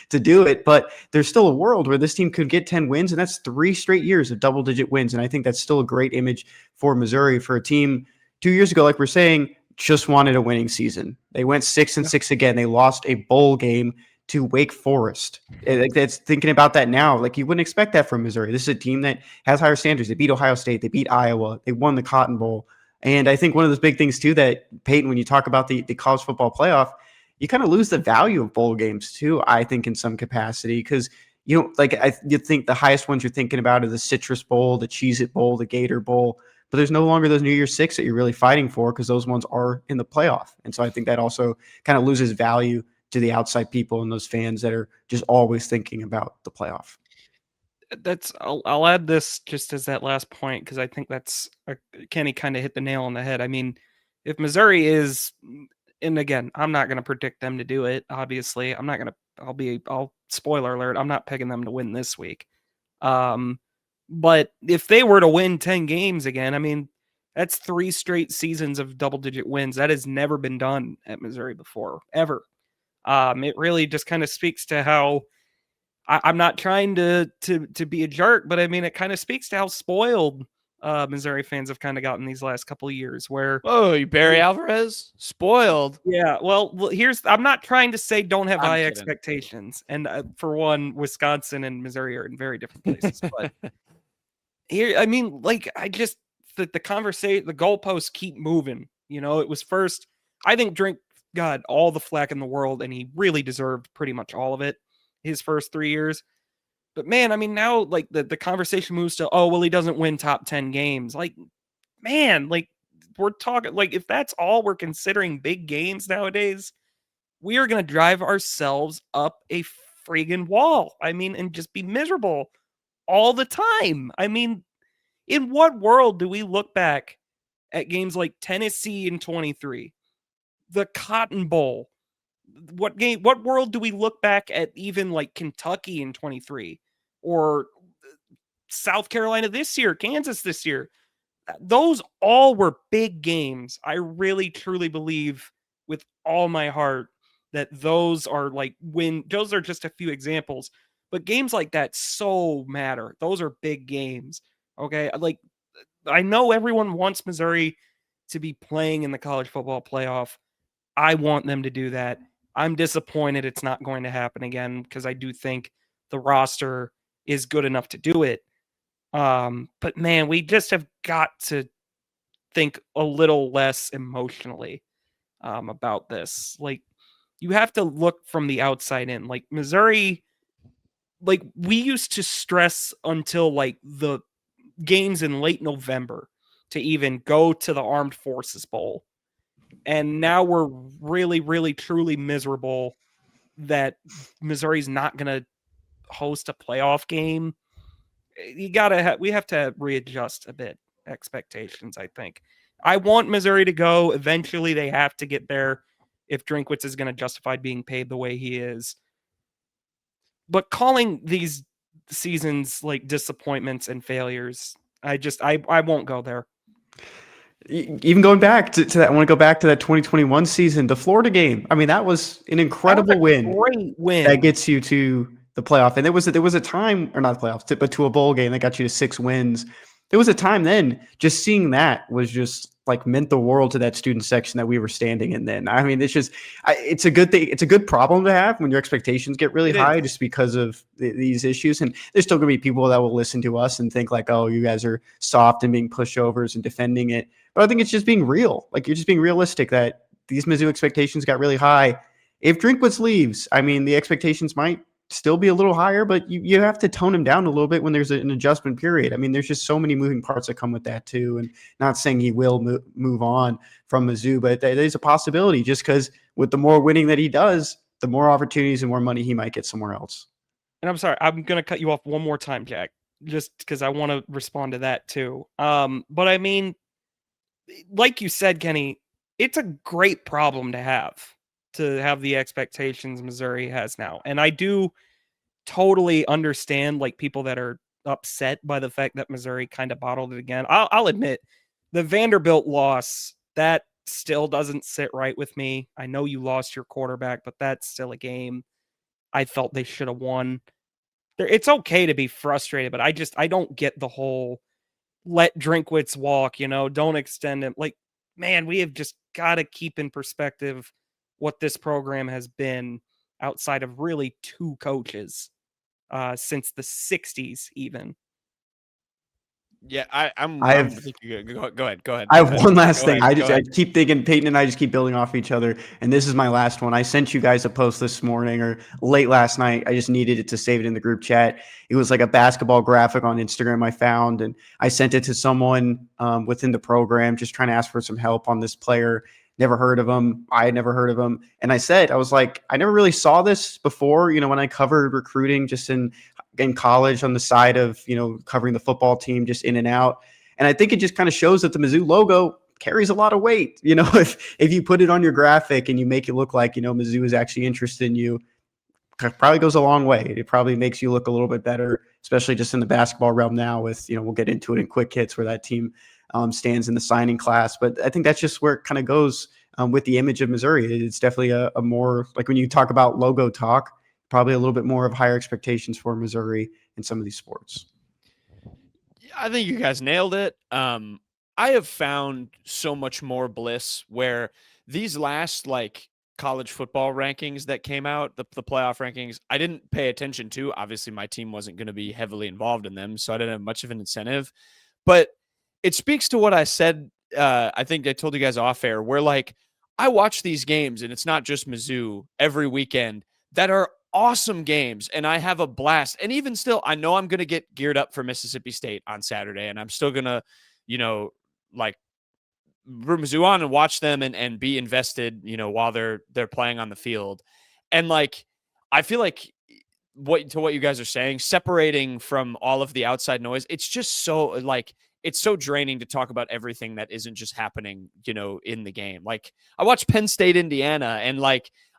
to do it, but there's still a world where this team could get 10 wins, and that's 3 straight years of double-digit wins, and I think that's still a great image for Missouri, for a team 2 years ago, like we're saying, just wanted a winning season. They went 6-6 again. They lost a bowl game to Wake Forest. That's thinking about that now. Like, you wouldn't expect that from Missouri. This is a team that has higher standards. They beat Ohio State. They beat Iowa. They won the Cotton Bowl. And I think one of those big things too, that Payton, when you talk about the college football playoff, you kind of lose the value of bowl games too, I think, in some capacity, because you think the highest ones you're thinking about are the Citrus Bowl, the Cheez-It Bowl, the Gator Bowl, but there's no longer those New Year's Six that you're really fighting for, because those ones are in the playoff. And so I think that also kind of loses value to the outside people and those fans that are just always thinking about the playoff. I'll add this just as that last point, because I think Kenny kind of hit the nail on the head. I mean, if Missouri is, and again, I'm not going to predict them to do it. Obviously, I'll spoiler alert, I'm not picking them to win this week. But if they were to win 10 games again, I mean, that's 3 straight seasons of double-digit wins. That has never been done at Missouri before, ever. It really just kind of speaks to how, I'm not trying to be a jerk, but I mean, it kind of speaks to how spoiled Missouri fans have kind of gotten these last couple of years, where, you Barry Alvarez spoiled. Yeah. Well, I'm not trying to say don't have high expectations. And for one, Wisconsin and Missouri are in very different places, but here, I mean, like, the conversation, the goalposts keep moving. It was first, I think Drink got all the flack in the world, and he really deserved pretty much all of it his first 3 years. But man, I mean, now, like, the conversation moves to, oh, well, he doesn't win top 10 games. Like, man, like, we're talking, like, if that's all we're considering big games nowadays, we are going to drive ourselves up a friggin' wall. I mean, and just be miserable all the time. I mean, in what world do we look back at games like Tennessee in 23, the Cotton Bowl? What world do we look back at, even like Kentucky in 23, or South Carolina this year, Kansas this year? those all were big games. I really, truly believe with all my heart that those are those are just a few examples, but games like that so matter. Those are big games. Okay. I know everyone wants Missouri to be playing in the college football playoff. I want them to do that. I'm disappointed it's not going to happen again because I do think the roster is good enough to do it. But man, we just have got to think a little less emotionally about this. You have to look from the outside in. Missouri, we used to stress until the games in late November to even go to the Armed Forces Bowl. And now we're really, really, truly miserable that Missouri's not going to host a playoff game. We have to readjust a bit expectations, I think. I want Missouri to go. Eventually, they have to get there if Drinkwitz is going to justify being paid the way he is. But calling these seasons disappointments and failures, I won't go there. Even going back to that, I want to go back to that 2021 season, the Florida game. I mean, that was an incredible win. Great win. That gets you to the playoff. And there was a time, or not the playoffs, but to a bowl game that got you to 6 wins. There was a time then, just seeing that was just meant the world to that student section that we were standing in then. I mean, it's a good thing. It's a good problem to have when your expectations get really high just because of these issues. And there's still going to be people that will listen to us and think oh, you guys are soft and being pushovers and defending it. But I think it's just being real. You're just being realistic that these Mizzou expectations got really high. If Drinkwitz leaves, I mean, the expectations might still be a little higher, but you have to tone him down a little bit when there's an adjustment period. I mean, there's just so many moving parts that come with that too. And not saying he will move on from Mizzou, but there's a possibility just because with the more winning that he does, the more opportunities and more money he might get somewhere else. And I'm sorry, I'm going to cut you off one more time, Jack, just because I want to respond to that too. But I mean, like you said, Kenny, it's a great problem to have the expectations Missouri has now. And I do totally understand people that are upset by the fact that Missouri kind of bottled it again. I'll admit the Vanderbilt loss, that still doesn't sit right with me. I know you lost your quarterback, but that's still a game I felt they should have won. It's okay to be frustrated, but I don't get the whole let Drinkwitz walk, don't extend him. Man, we have just got to keep in perspective what this program has been outside of really 2 coaches since the 60s even. Yeah, go ahead. I have one last thing. I keep thinking Payton and I just keep building off each other, and this is my last one. I sent you guys a post this morning or late last night. I just needed it to save it in the group chat. It was a basketball graphic on Instagram I found, and I sent it to someone within the program just trying to ask for some help on this player. Never heard of him. I had never heard of him. And I was I never really saw this before, when I covered recruiting just in college on the side of, covering the football team just in and out. And I think it just kind of shows that the Mizzou logo carries a lot of weight. If you put it on your graphic and you make it look like, Mizzou is actually interested in you, it probably goes a long way. It probably makes you look a little bit better, especially just in the basketball realm now with, we'll get into it in quick hits where that team stands in the signing class. But I think that's just where it kind of goes with the image of Missouri. It's definitely a more, when you talk about logo talk, probably a little bit more of higher expectations for Missouri in some of these sports. I think you guys nailed it. I have found so much more bliss where these last college football rankings that came out, the playoff rankings, I didn't pay attention to. Obviously, my team wasn't going to be heavily involved in them, so I didn't have much of an incentive. But it speaks to what I said. I think I told you guys off air where I watch these games, and it's not just Mizzou every weekend that are awesome games, and I have a blast. And even still, I know I'm going to get geared up for Mississippi State on Saturday, and I'm still going to, root Mizzou on and watch them and be invested, while they're playing on the field. And I feel what you guys are saying, separating from all of the outside noise, it's just so it's so draining to talk about everything that isn't just happening, in the game. I watched Penn State, Indiana, and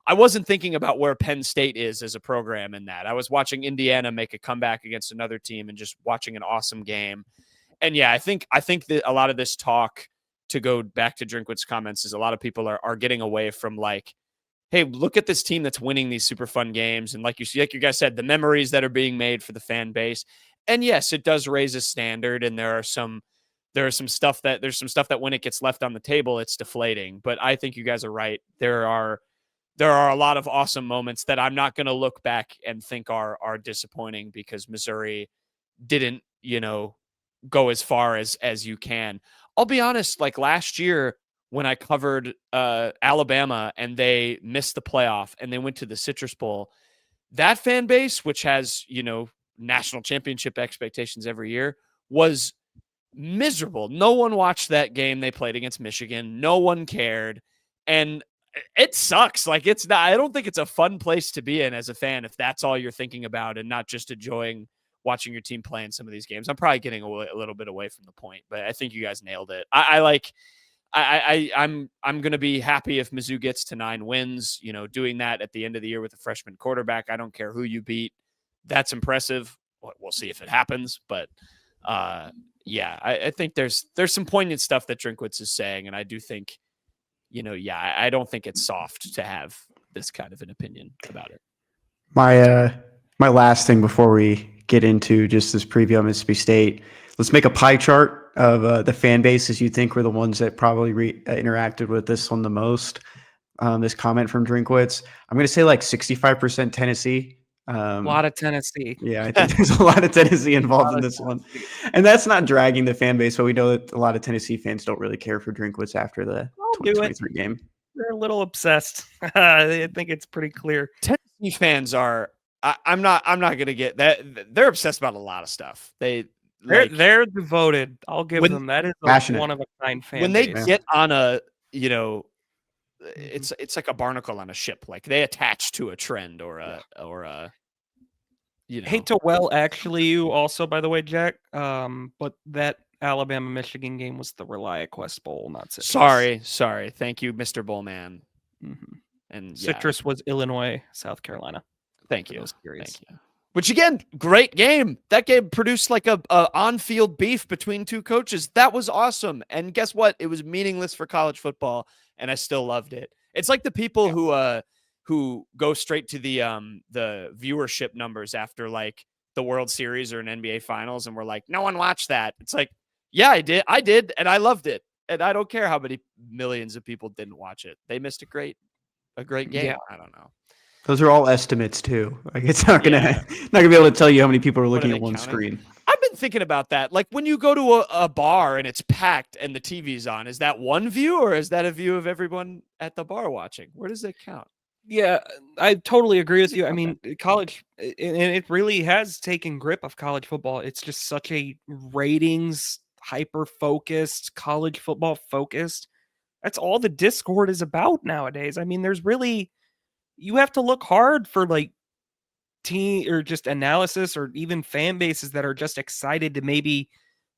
I wasn't thinking about where Penn State is as a program in that. I was watching Indiana make a comeback against another team and just watching an awesome game. And yeah, I think that a lot of this talk, to go back to Drinkwitz's comments, is a lot of people are getting away from like, hey, look at this team that's winning these super fun games. And like you guys said, the memories that are being made for the fan base. And yes, it does raise a standard. And there's some stuff that when it gets left on the table, it's deflating. But I think you guys are right. There are a lot of awesome moments that I'm not going to look back and think are disappointing because Missouri didn't, go as far as you can. I'll be honest, like last year when I covered Alabama and they missed the playoff and they went to the Citrus Bowl, that fan base, which has, national championship expectations every year, was miserable. No one watched that game they played against Michigan. No one cared. And it sucks. Like I don't think it's a fun place to be in as a fan if that's all you're thinking about and not just enjoying watching your team play in some of these games. I'm probably getting a little bit away from the point, but I think you guys nailed it. I'm going to be happy if Mizzou gets to 9 wins, doing that at the end of the year with a freshman quarterback. I don't care who you beat. That's impressive. We'll see if it happens, but yeah, I think there's some poignant stuff that Drinkwitz is saying. And I do think, I don't think it's soft to have this kind of an opinion about it. My last thing before we get into just this preview on Mississippi State, let's make a pie chart of the fan bases you think were the ones that probably interacted with this one the most. This comment from Drinkwitz, I'm going to say like 65% Tennessee. A lot of Tennessee. Yeah, I think there's a lot of Tennessee involved in this one. And that's not dragging the fan base, but we know that a lot of Tennessee fans don't really care for Drinkwitz after the 2023 game. They're a little obsessed. I think it's pretty clear. Tennessee fans are. I'm not going to get that. They're obsessed about a lot of stuff. They're devoted. I'll give them that. Is one of a kind fan. When they get on a, it's like a barnacle on a ship. Like they attach to a trend or a. Hate to actually you also, by the way, Jack. But that Alabama Michigan game was the ReliaQuest Bowl, not Citrus. Sorry. Thank you, Mr. Bowman. Mm-hmm. And Citrus was Illinois, South Carolina. Thank you. Which again, great game. That game produced like a on-field beef between two coaches. That was awesome. And guess what? It was meaningless for college football, and I still loved it. It's like the people who go straight to the viewership numbers after like the World Series or an NBA Finals, and we're like, no one watched that. It's like, yeah, I did, and I loved it, and I don't care how many millions of people didn't watch it. They missed a great game. Yeah. I don't know. Those are all estimates too. Like it's not gonna be able to tell you how many people are looking at one screen. I've been thinking about that. Like when you go to a bar and it's packed and the TV's on, is that one view or is that a view of everyone at the bar watching? Where does it count? Yeah, I totally agree with you. I mean, college, and it really has taken grip of college football. It's just such a ratings, hyper-focused, college football focused. That's all the Discord is about nowadays. I mean, there's really, you have to look hard for like team or just analysis or even fan bases that are just excited to maybe,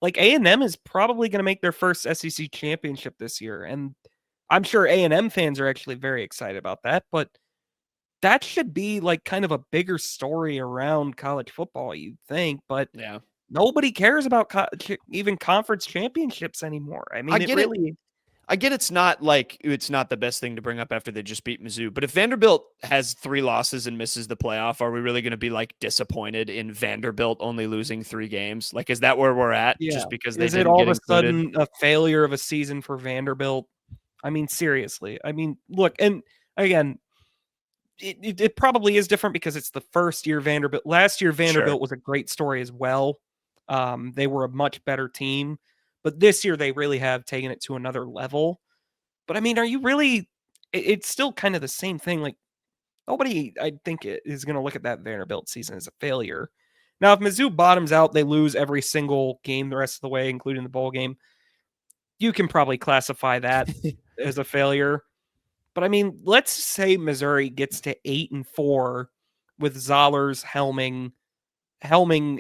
like A&M is probably going to make their first SEC championship this year. And I'm sure A&M fans are actually very excited about that, but that should be like kind of a bigger story around college football, you'd think, but yeah, nobody cares about even conference championships anymore. I mean, I get it's not the best thing to bring up after they just beat Mizzou, but if Vanderbilt has 3 losses and misses the playoff, are we really going to be like disappointed in Vanderbilt only losing 3 games? Like, is that where we're at? Yeah. Just because they is it all of a sudden a failure of a season for Vanderbilt? I mean, seriously. I mean, look, and again, it probably is different because it's the first year Vanderbilt. Last year, Vanderbilt was a great story as well. They were a much better team, but this year they really have taken it to another level. But I mean, are you really? It's still kind of the same thing. Like nobody, I think, is going to look at that Vanderbilt season as a failure. Now, if Mizzou bottoms out, they lose every single game the rest of the way, including the bowl game. You can probably classify that as a failure. But I mean, let's say Missouri gets to 8-4 with Zollers helming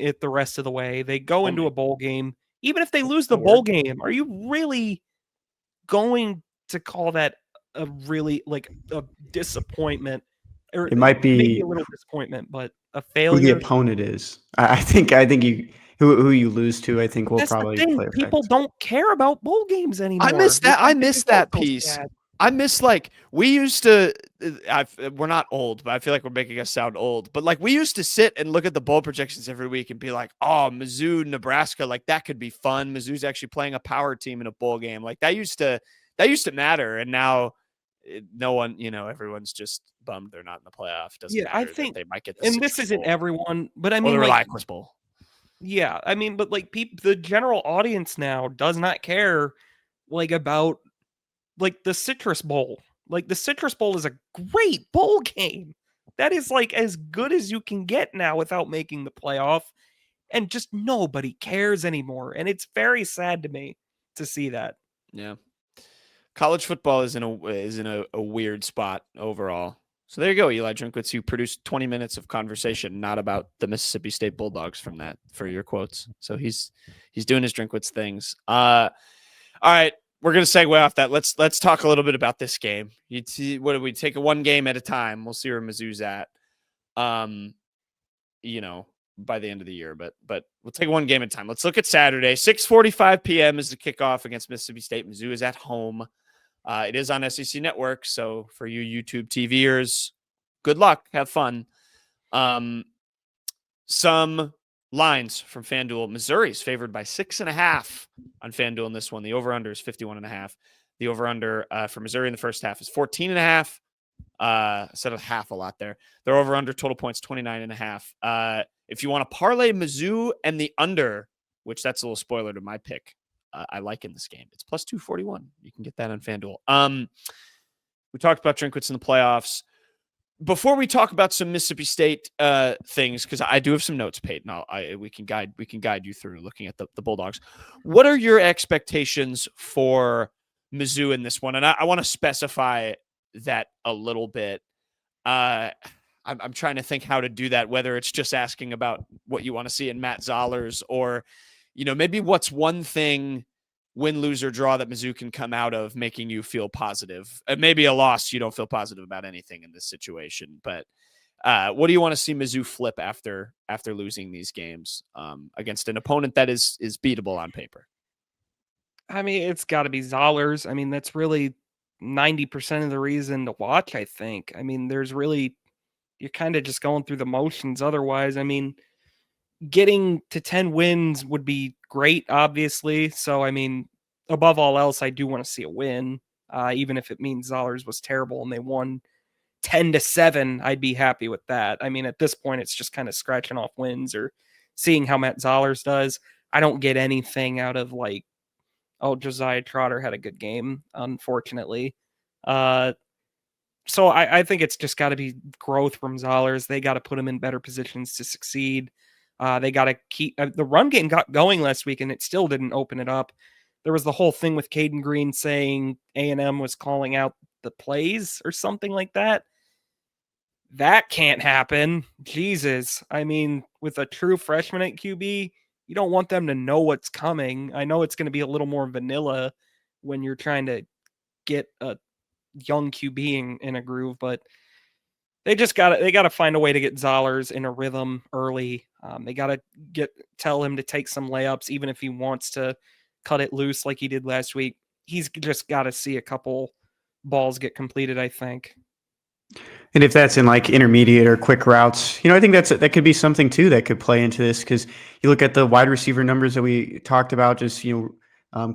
it the rest of the way. They go into a bowl game. Even if they lose the bowl game, are you really going to call that a really like a disappointment? Or it might be maybe a little disappointment, but a failure. Who the opponent is. I think you who you lose to, I think will That's probably the thing. play People effect. don't care about bowl games anymore. I miss that. I miss that so piece. sad. I miss like we used to. We're not old, but I feel like we're making us sound old. But like we used to sit and look at the bowl projections every week and be like, "Oh, Mizzou, Nebraska, like that could be fun. Mizzou's actually playing a power team in a bowl game. Like that used to matter." And now, no one, everyone's just bummed they're not in the playoff. Doesn't matter I think that they might get the and this Citrus isn't Bowl everyone, but I or mean, the like, Reliquis Bowl. yeah, I mean, but like the general audience now does not care like about like the Citrus Bowl. Like the Citrus Bowl is a great bowl game. That is like as good as you can get now without making the playoff. And just nobody cares anymore. And it's very sad to me to see that. Yeah. College football is in a weird spot overall. So there you go, Eli Drinkwitz. You produced 20 minutes of conversation, not about the Mississippi State Bulldogs for your quotes. So he's doing his Drinkwitz things. All right. We're going to segue off that. Let's talk a little bit about this game. What do we take it one game at a time? We'll see where Mizzou's at, by the end of the year, but we'll take one game at a time. Let's look at Saturday. 6:45 p.m. is the kickoff against Mississippi State. Mizzou is at home. It is on SEC Network. So for you YouTube TVers, good luck. Have fun. Some lines from FanDuel. Missouri's favored by 6.5 on FanDuel in this one. The over-under is 51.5. The over-under for Missouri in the first half is 14.5. Instead of half a lot there. Their over-under total points 29.5. If you want to parlay Mizzou and the under, which that's a little spoiler to my pick, I like in this game. It's plus 241. You can get that on FanDuel. We talked about Drinkwitz in the playoffs. Before we talk about some Mississippi State things, because I do have some notes, Payton. We can guide you through looking at the Bulldogs. What are your expectations for Mizzou in this one? And I want to specify that a little bit. I'm trying to think how to do that, whether it's just asking about what you want to see in Matt Zollers or, maybe what's one thing, win, lose, or draw that Mizzou can come out of making you feel positive. Maybe a loss, you don't feel positive about anything in this situation. But what do you want to see Mizzou flip after losing these games against an opponent that is beatable on paper? I mean, it's got to be Zollers. I mean, that's really 90% of the reason to watch, I think. I mean, you're kind of just going through the motions otherwise. I mean, getting to 10 wins would be great, obviously. So, I mean, above all else, I do want to see a win. Even if it means Zollers was terrible and they won 10-7, I'd be happy with that. I mean, at this point, it's just kind of scratching off wins or seeing how Matt Zollers does. I don't get anything out of like, oh, Josiah Trotter had a good game, unfortunately. So I think it's just got to be growth from Zollers. They got to put him in better positions to succeed. They got to keep the run game got going last week, and it still didn't open it up. There was the whole thing with Caden Green saying A&M was calling out the plays or something like that. That can't happen. Jesus. I mean, with a true freshman at QB, you don't want them to know what's coming. I know it's going to be a little more vanilla when you're trying to get a young QB in a groove, but they got to find a way to get Zollers in a rhythm early. They got to tell him to take some layups, even if he wants to cut it loose like he did last week. He's just got to see a couple balls get completed, I think. And if that's in like intermediate or quick routes, I think that could be something too that could play into this, because you look at the wide receiver numbers that we talked about, just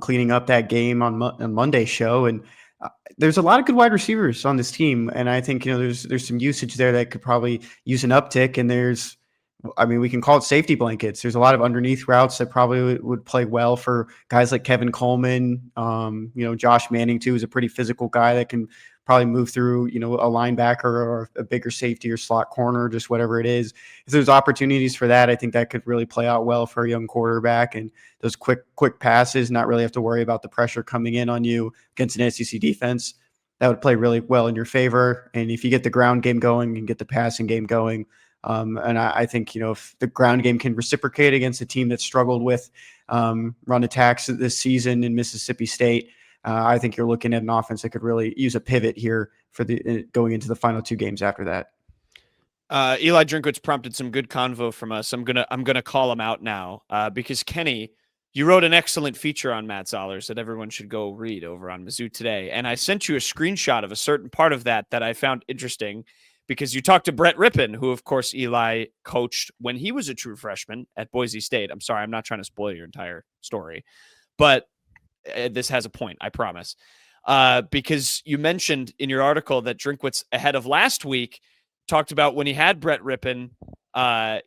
cleaning up that game on Monday's show, and there's a lot of good wide receivers on this team, and I think there's some usage there that could probably use an uptick. And we can call it safety blankets. There's a lot of underneath routes that probably would play well for guys like Kevin Coleman. Josh Manning too is a pretty physical guy that can probably move through, a linebacker or a bigger safety or slot corner, just whatever it is. If there's opportunities for that, I think that could really play out well for a young quarterback, and those quick passes, not really have to worry about the pressure coming in on you against an SEC defense. That would play really well in your favor. And if you get the ground game going, you can get the passing game going. And I think, if the ground game can reciprocate against a team that struggled with run attacks this season in Mississippi State, I think you're looking at an offense that could really use a pivot here for the going into the final two games after that. Eli Drinkwitz prompted some good convo from us. I'm gonna call him out now because Kenny, you wrote an excellent feature on Matt Zollers that everyone should go read over on Mizzou Today, and I sent you a screenshot of a certain part of that I found interesting because you talked to Brett Rippon, who of course Eli coached when he was a true freshman at Boise State. I'm sorry, I'm not trying to spoil your entire story, but this has a point, I promise. Because you mentioned in your article that Drinkwitz ahead of last week talked about when he had Brett Rippon,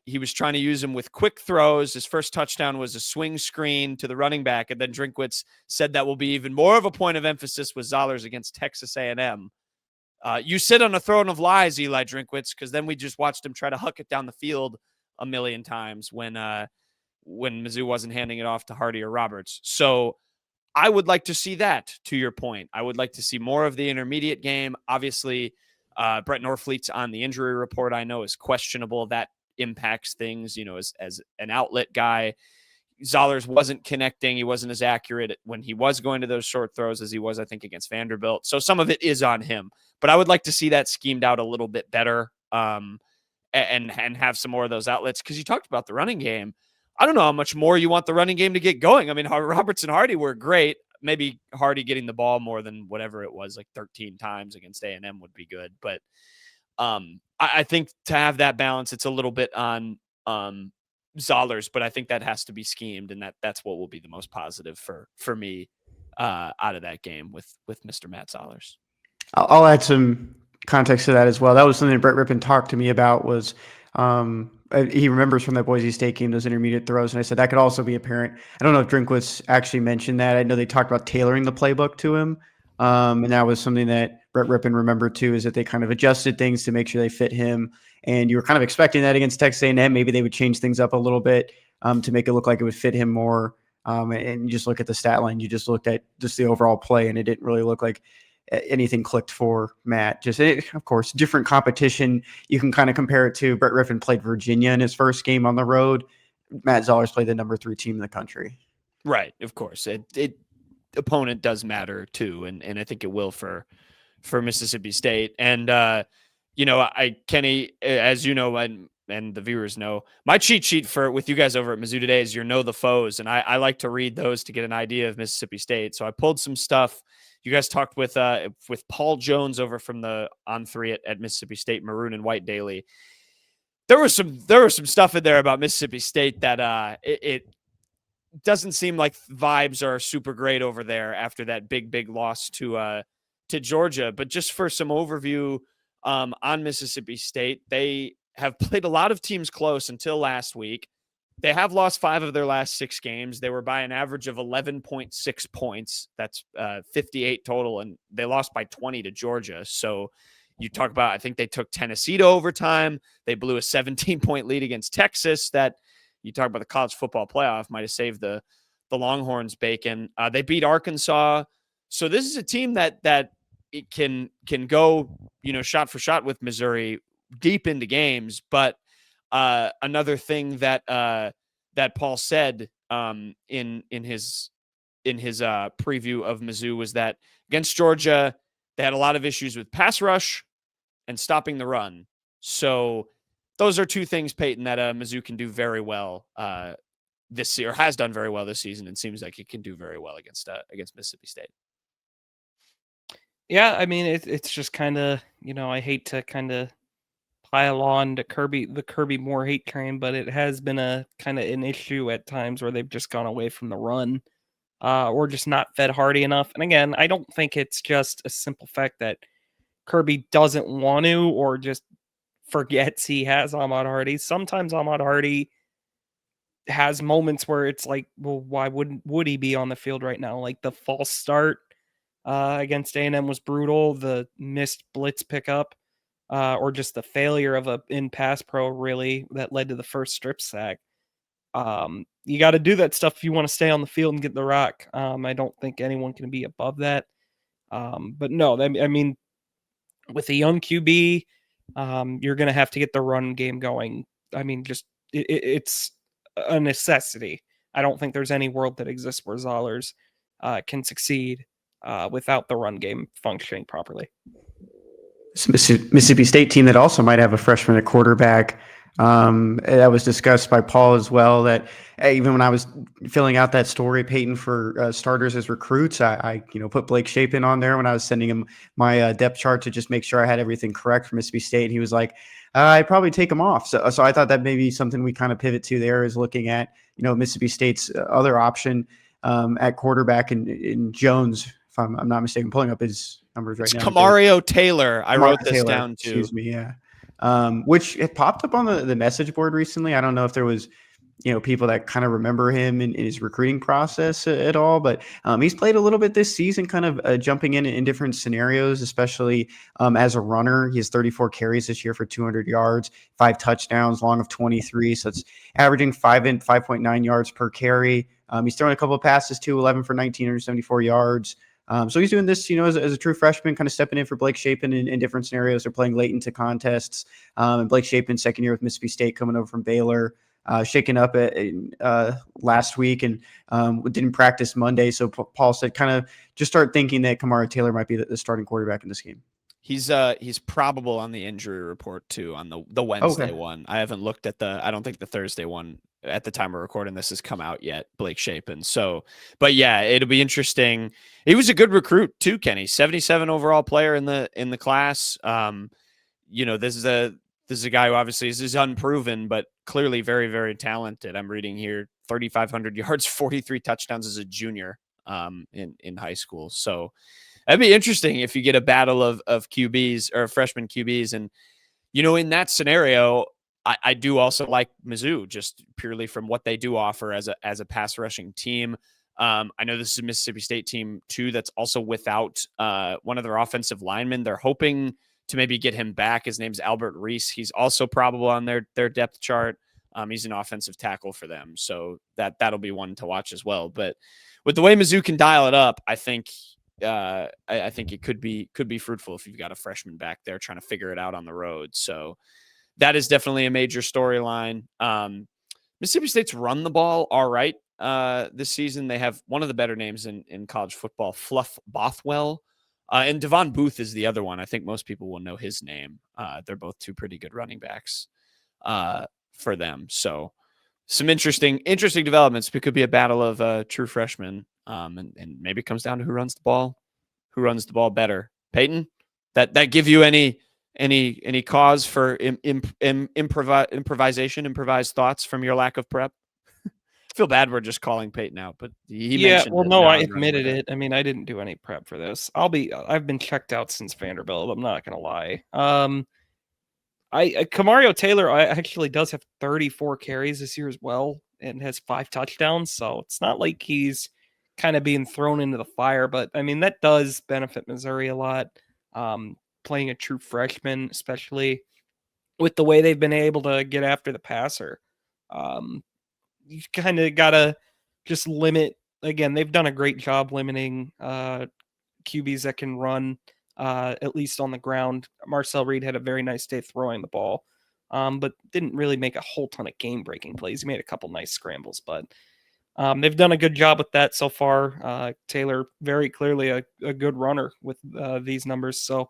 he was trying to use him with quick throws. His first touchdown was a swing screen to the running back, and then Drinkwitz said that will be even more of a point of emphasis with Zollers against Texas A&M. You sit on a throne of lies, Eli Drinkwitz, because then we just watched him try to huck it down the field a million times when Mizzou wasn't handing it off to Hardy or Roberts. So I would like to see that, to your point. I would like to see more of the intermediate game. Obviously, Brett Norfleet's on the injury report, I know, is questionable. That impacts things, as an outlet guy. Zollers wasn't connecting. He wasn't as accurate when he was going to those short throws as he was, I think, against Vanderbilt. So some of it is on him. But I would like to see that schemed out a little bit better and have some more of those outlets. Because you talked about the running game. I don't know how much more you want the running game to get going. I mean, Roberts and Hardy were great. Maybe Hardy getting the ball more than whatever it was, like 13 times against A&M would be good. But I think to have that balance, it's a little bit on Zollers, but I think that has to be schemed, and that's what will be the most positive for me out of that game with Mr. Matt Zollers. I'll add some context to that as well. That was something that Brett Rippon talked to me about was he remembers from that Boise State game, those intermediate throws. And I said, that could also be apparent. I don't know if Drinkwitz actually mentioned that. I know they talked about tailoring the playbook to him. And that was something that Brett Rippon remembered too, is that they kind of adjusted things to make sure they fit him. And you were kind of expecting that against Texas A&M. Maybe they would change things up a little bit to make it look like it would fit him more. And you just look at the stat line. You just looked at just the overall play, and it didn't really look like anything clicked for Matt. Of course, different competition. You can kind of compare it to Brett Rippon played Virginia in his first game on the road. Matt Zollers played the number 3 team in the country. Right. Of course. It opponent does matter too. And I think it will for Mississippi State. And, Kenny, as you know, and the viewers know, my cheat sheet with you guys over at Mizzou Today is Know the Foes. And I like to read those to get an idea of Mississippi State. So I pulled some stuff. You guys talked with Paul Jones over from the On 3 at Mississippi State, Maroon and White Daily. There was some stuff in there about Mississippi State that it doesn't seem like vibes are super great over there after that big loss to Georgia. But just for some overview on Mississippi State, they have played a lot of teams close until last week. They have lost 5 of their last 6 games. They were by an average of 11.6 points. That's 58 total, and they lost by 20 to Georgia. So you talk about, I think they took Tennessee to overtime. They blew a 17-point lead against Texas. That you talk about the college football playoff might have saved the Longhorns bacon. They beat Arkansas. So this is a team that it can go, shot for shot with Missouri deep into games, but another thing that Paul said in his preview of Mizzou was that against Georgia, they had a lot of issues with pass rush and stopping the run. So those are 2 things, Payton, that Mizzou can do very well this year, has done very well this season, and seems like it can do very well against Mississippi State. Yeah, I mean, it's just kind of, I hate to kind of pile on to the Kirby Moore hate train, but it has been a kind of an issue at times where they've just gone away from the run or just not fed Hardy enough. And again, I don't think it's just a simple fact that Kirby doesn't want to or just forgets he has Ahmad Hardy. Sometimes Ahmad Hardy has moments where it's like, well, why would he be on the field right now? Like the false start against A&M was brutal. The missed blitz pickup or just the failure of a in pass pro really that led to the first strip sack. You got to do that stuff if you want to stay on the field and get the rock. I don't think anyone can be above that. But no, I mean, with a young QB, you're going to have to get the run game going. I mean, just it's a necessity. I don't think there's any world that exists where Zollers can succeed without the run game functioning properly. Mississippi State team that also might have a freshman at quarterback. That was discussed by Paul as well, that even when I was filling out that story, Payton for starters as recruits, I put Blake Shapen on there when I was sending him my depth chart to just make sure I had everything correct for Mississippi State. And he was like, I'd probably take him off. So I thought that maybe something we kind of pivot to there is looking at, Mississippi State's other option at quarterback in Jones, if I'm not mistaken, pulling up his numbers right now. Kamario Taylor. I wrote this down too. Excuse me. Yeah. Which it popped up on the message board recently. I don't know if there was, people that kind of remember him in his recruiting process at all, but he's played a little bit this season, kind of jumping in different scenarios, especially as a runner. He has 34 carries this year for 200 yards, 5 touchdowns, long of 23. So it's averaging 5.9 yards per carry. He's thrown a couple of passes too, 11 for 1,974 yards. So he's doing this, as a true freshman, kind of stepping in for Blake Shapen in different scenarios. They're playing late into contests. And Blake Shapen, second year with Mississippi State, coming over from Baylor, shaken up last week and didn't practice Monday. So Paul said kind of just start thinking that Kamario Taylor might be the starting quarterback in this game. He's probable on the injury report too, on the Wednesday one. I haven't looked at I don't think the Thursday one at the time we're recording this has come out yet, Blake Shapen. So, but yeah, it'll be interesting. He was a good recruit too, Kenny. 77 overall player in the class. This is a guy who obviously is unproven, but clearly very, very talented. I'm reading here 3,500 yards, 43 touchdowns as a junior in high school. So that'd be interesting if you get a battle of QBs or freshman QBs. And, in that scenario, I do also like Mizzou just purely from what they do offer as a pass rushing team. I know this is a Mississippi State team too that's also without one of their offensive linemen. They're hoping to maybe get him back. His name's Albert Reese. He's also probable on their depth chart. He's an offensive tackle for them, so that'll be one to watch as well. But with the way Mizzou can dial it up, I think it could be fruitful if you've got a freshman back there trying to figure it out on the road. So that is definitely a major storyline. Mississippi State's run the ball all right this season. They have one of the better names in college football, Fluff Bothwell. And Devon Booth is the other one. I think most people will know his name. They're both two pretty good running backs for them. So some interesting developments. It could be a battle of true freshmen. And maybe it comes down to who runs the ball better. Payton, that give you any cause for improvised thoughts from your lack of prep? I feel bad we're just calling Payton out, but he mentioned it. No, I admitted it. I mean, I didn't do any prep for this. I've been checked out since Vanderbilt. I'm not gonna lie. Kamario Taylor actually does have 34 carries this year as well and has 5 touchdowns. So it's not like he's kind of being thrown into the fire, but I mean, that does benefit Missouri a lot. Playing a true freshman, especially with the way they've been able to get after the passer. You kind of got to just limit. Again, they've done a great job limiting QBs that can run, at least on the ground. Marcel Reed had a very nice day throwing the ball, but didn't really make a whole ton of game-breaking plays. He made a couple nice scrambles, but they've done a good job with that so far. Taylor, very clearly a good runner with these numbers. So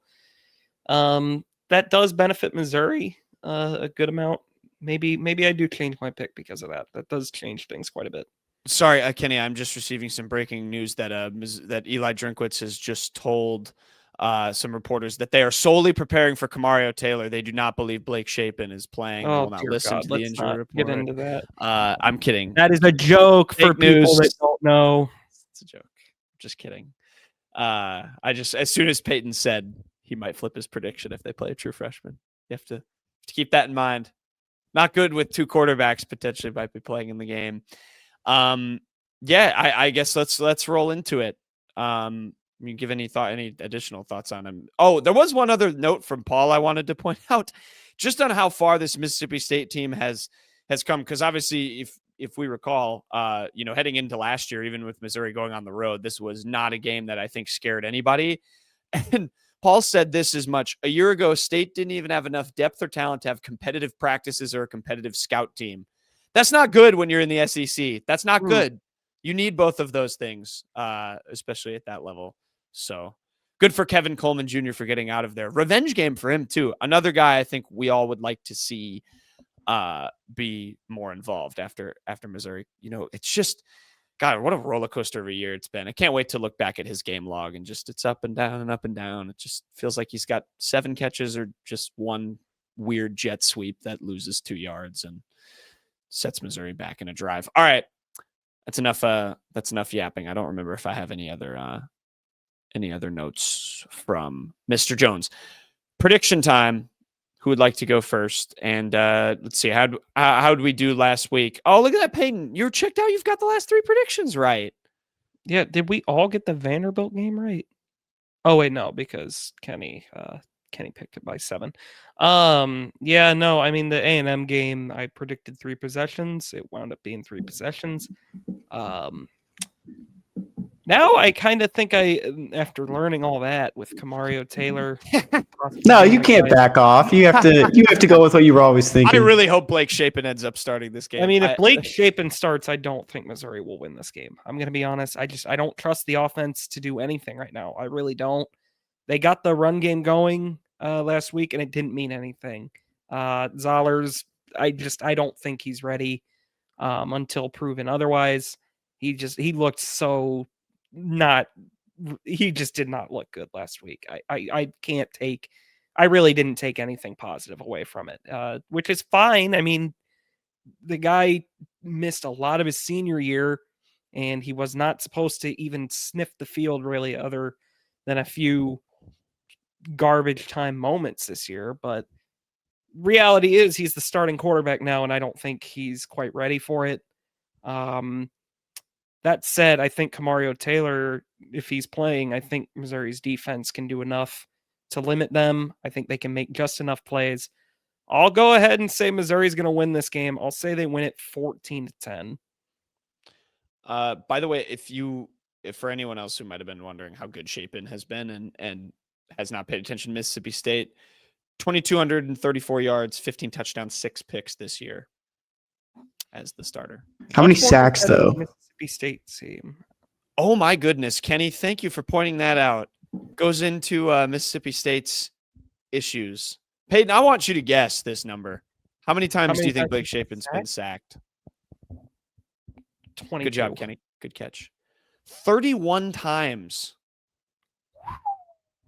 that does benefit Missouri a good amount. Maybe I do change my pick because of that. That does change things quite a bit. Sorry, Kenny, I'm just receiving some breaking news that Eli Drinkwitz has just told some reporters that they are solely preparing for Kamario Taylor. They do not believe Blake Shapen is playing. They will not listen to the injury report. Get into that. I'm kidding. That is a joke for people that don't know. It's a joke. Just kidding. As soon as Payton said he might flip his prediction if they play a true freshman, you have to keep that in mind. Not good with 2 quarterbacks potentially might be playing in the game. I guess let's roll into it. You give any additional thoughts on him? Oh, there was one other note from Paul I wanted to point out, just on how far this Mississippi State team has come. Because obviously, if we recall, heading into last year, even with Missouri going on the road, this was not a game that I think scared anybody. And Paul said this as much. A year ago, State didn't even have enough depth or talent to have competitive practices or a competitive scout team. That's not good when you're in the SEC. That's not good. You need both of those things, especially at that level. So good for Kevin Coleman Jr. for getting out of there. Revenge game for him too. Another guy I think we all would like to see be more involved after Missouri. It's just, God, what a roller coaster of a year it's been. I can't wait to look back at his game log and just it's up and down and up and down. It just feels like he's got 7 catches or just one weird jet sweep that loses 2 yards and sets Missouri back in a drive. All right. That's enough. That's enough yapping. I don't remember if I have any other notes from Mr. Jones. Prediction time. Who would like to go first? And let's see. How did we do last week? Oh, look at that, Payton. You're checked out. You've got the last 3 predictions right. Yeah. Did we all get the Vanderbilt game right? Oh wait, no, because Kenny picked it by 7. Yeah, no, I mean the A&M game, I predicted 3 possessions. It wound up being 3 possessions. Now I kind of think after learning all that with Kamario Taylor. No, you can't back off. You have to go with what you were always thinking. I really hope Blake Shapen ends up starting this game. I mean, if Blake Shapen starts, I don't think Missouri will win this game. I'm going to be honest. I don't trust the offense to do anything right now. I really don't. They got the run game going last week, and it didn't mean anything. Zollers, I don't think he's ready until proven otherwise. He looked so he just did not look good last week. I really didn't take anything positive away from it, which is fine. I mean, the guy missed a lot of his senior year, and he was not supposed to even sniff the field really other than a few garbage time moments this year. But reality is he's the starting quarterback now, and I don't think he's quite ready for it. That said, I think Kamario Taylor, if he's playing, I think Missouri's defense can do enough to limit them. I think they can make just enough plays. I'll go ahead and say Missouri's going to win this game. I'll say they win it 14-10. By the way, if for anyone else who might have been wondering how good Shapen has been and has not paid attention to Mississippi State, 2,234 yards, 15 touchdowns, 6 picks this year as the starter. How many sacks though? Mississippi State team. Oh my goodness, Kenny, thank you for pointing that out. Goes into Mississippi State's issues. Payton, I want you to guess this number. How many times do you think Blake Shapen's been sacked? 22. Good job, Kenny. Good catch. 31 times.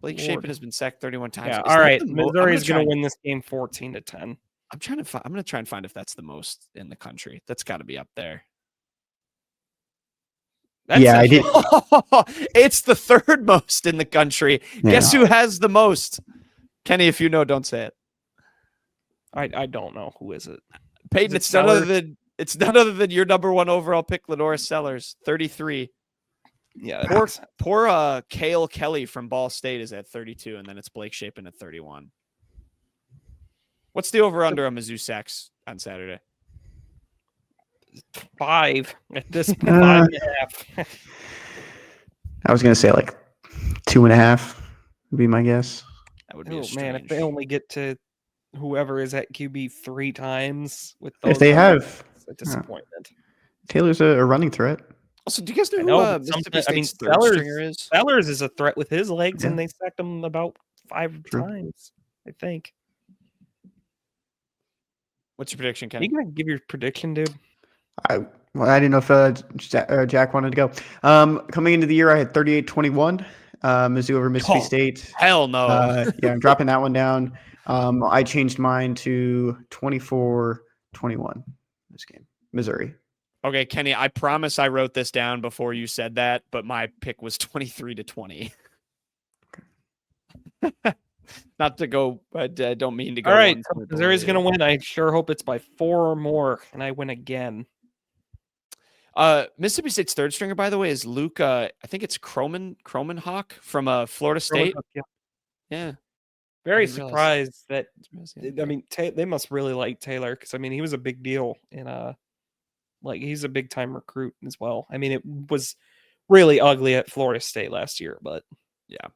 Blake Shapen has been sacked 31 times. Yeah, all right. Missouri is going to win this game 14-10. I'm going to try and find if that's the most in the country. That's got to be up there. I did. It's the 3rd most in the country. Yeah. Guess who has the most? Kenny, if you know, don't say it. I don't know. Who is it? Payton, it's none other than your number 1 overall pick, Lenora Sellers, 33. Yeah. Poor Cale Kelly from Ball State is at 32, and then it's Blake Shapen at 31. What's the over-under on Mizzou sacks on Saturday? 5 at this point. 5.5. I was going to say like 2.5 would be my guess. That would be man, if they only get to whoever is at QB 3 times with those, if they have, it's a disappointment. Taylor's a running threat. Also, do you guys know who Mississippi State's third stringer is? Sellers is a threat with his legs, and they sacked him about 5 times, I think. What's your prediction, Kenny? Are you going to give your prediction, dude? I didn't know if Jack wanted to go. Coming into the year, I had 38-21, Mizzou over Mississippi State. Hell no. Yeah, I'm dropping that one down. I changed mine to 24-21 this game, Missouri. Okay, Kenny, I promise I wrote this down before you said that, but my pick was 23-20. Not to go, but I don't mean to go. All right, Missouri's going to win. I sure hope it's by 4 or more, and I win again. Mississippi State's third stringer, by the way, is Luke. I think it's Kromenhoek from Florida State. Yeah. Very surprised that. I mean, they must really like Taylor because I mean he was a big deal in he's a big time recruit as well. I mean it was really ugly at Florida State last year, but yeah.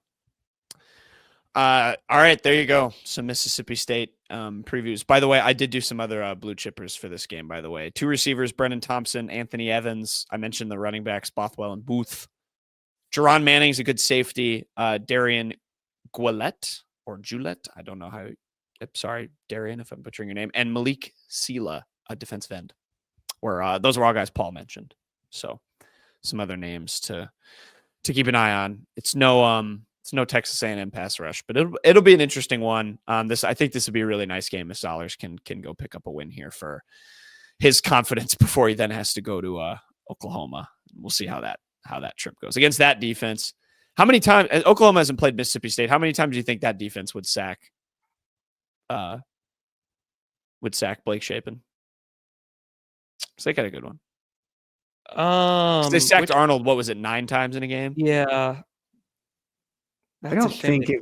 All right, there you go. Some Mississippi State previews. By the way, I did do some other blue chippers for this game, by the way. 2 receivers, Brennan Thompson, Anthony Evans. I mentioned the running backs, Bothwell and Booth. Jerron Manning's a good safety. Darian Goulet or Julette. I don't know how. I'm sorry, Darian, if I'm butchering your name. And Malik Sela, a defensive end. Those were all guys Paul mentioned. So some other names to keep an eye on. It's no Texas A&M pass rush, but it'll be an interesting one. I think this would be a really nice game if Zollers can go pick up a win here for his confidence before he then has to go to Oklahoma. We'll see how that trip goes against that defense. How many times Oklahoma hasn't played Mississippi State? How many times do you think that defense would sack Blake Shapen? So they got a good one. They sacked Arnold. What was it? 9 times in a game? Yeah. I don't think it.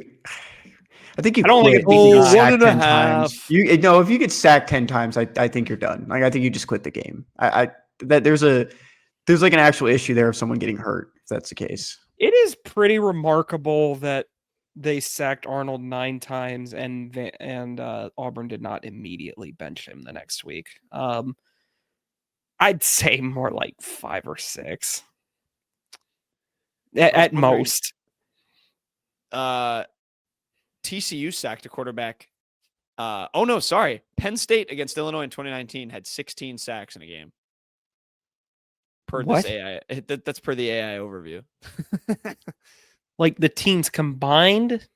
I think you. I don't think quit it's if you get 1.5. sacked 10 times. If you get sacked 10 times, I think you're done. Like I think you just quit the game. There's like an actual issue there of someone getting hurt. If that's the case, it is pretty remarkable that they sacked Arnold 9 times and Auburn did not immediately bench him the next week. I'd say more like 5 or 6 at most. TCU sacked a quarterback. Penn State against Illinois in 2019 had 16 sacks in a game. This AI, that's per the AI overview. Like the teams combined? It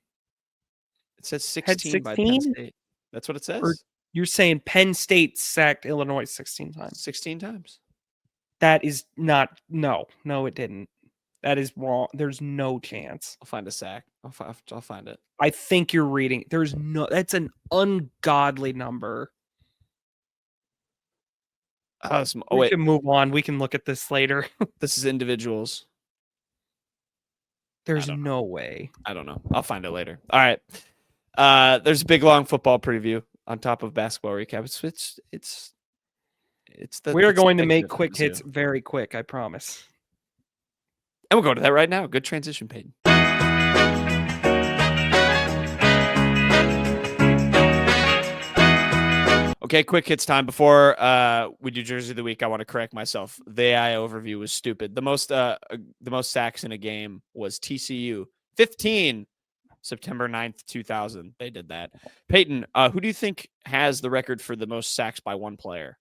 says 16 by Penn State. That's what it says. Or you're saying Penn State sacked Illinois 16 times? 16 times. That is not. No, it didn't. That is wrong. There's no chance. I'll find a sack. I'll find it. I think you're reading. That's an ungodly number. We can move on. We can look at this later. This is individuals. There's no way. I don't know. I'll find it later. All right. There's a big long football preview on top of basketball recap. We are going to make quick hits very quick. I promise. And we'll go to that right now. Good transition, Payton. Okay, quick hits time. Before we do Jersey of the Week, I want to correct myself. The AI overview was stupid. The most sacks in a game was TCU. 15, September 9th, 2000. They did that. Payton, who do you think has the record for the most sacks by one player?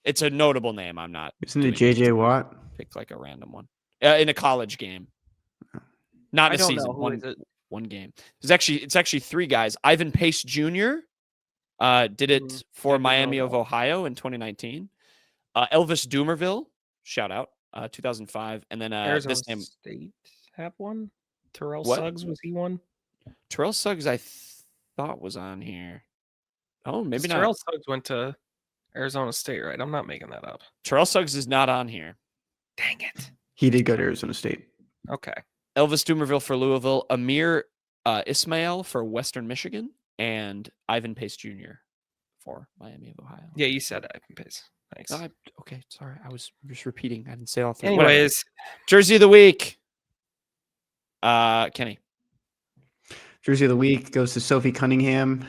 It's a notable name. I'm not. Isn't it JJ Watt? Pick like a random one in a college game, not in a season. One game. It's actually 3 guys. Ivan Pace Jr. Did it for Miami of Ohio in 2019. Elvis Dumerville, shout out, 2005, and then Arizona State have one. Terrell Suggs, was he one? Terrell Suggs, I thought was on here. Oh, maybe not. Terrell Suggs went to Arizona State, right? I'm not making that up. Terrell Suggs is not on here. Dang it. He did go to Arizona State. Okay. Elvis Dumerville for Louisville, Amir Ismail for Western Michigan, and Ivan Pace Jr. for Miami of Ohio. Yeah, you said Ivan Pace. Thanks. Okay, sorry. I was just repeating. I didn't say all 3. Anyways. Whatever. Jersey of the Week. Kenny. Jersey of the Week goes to Sophie Cunningham.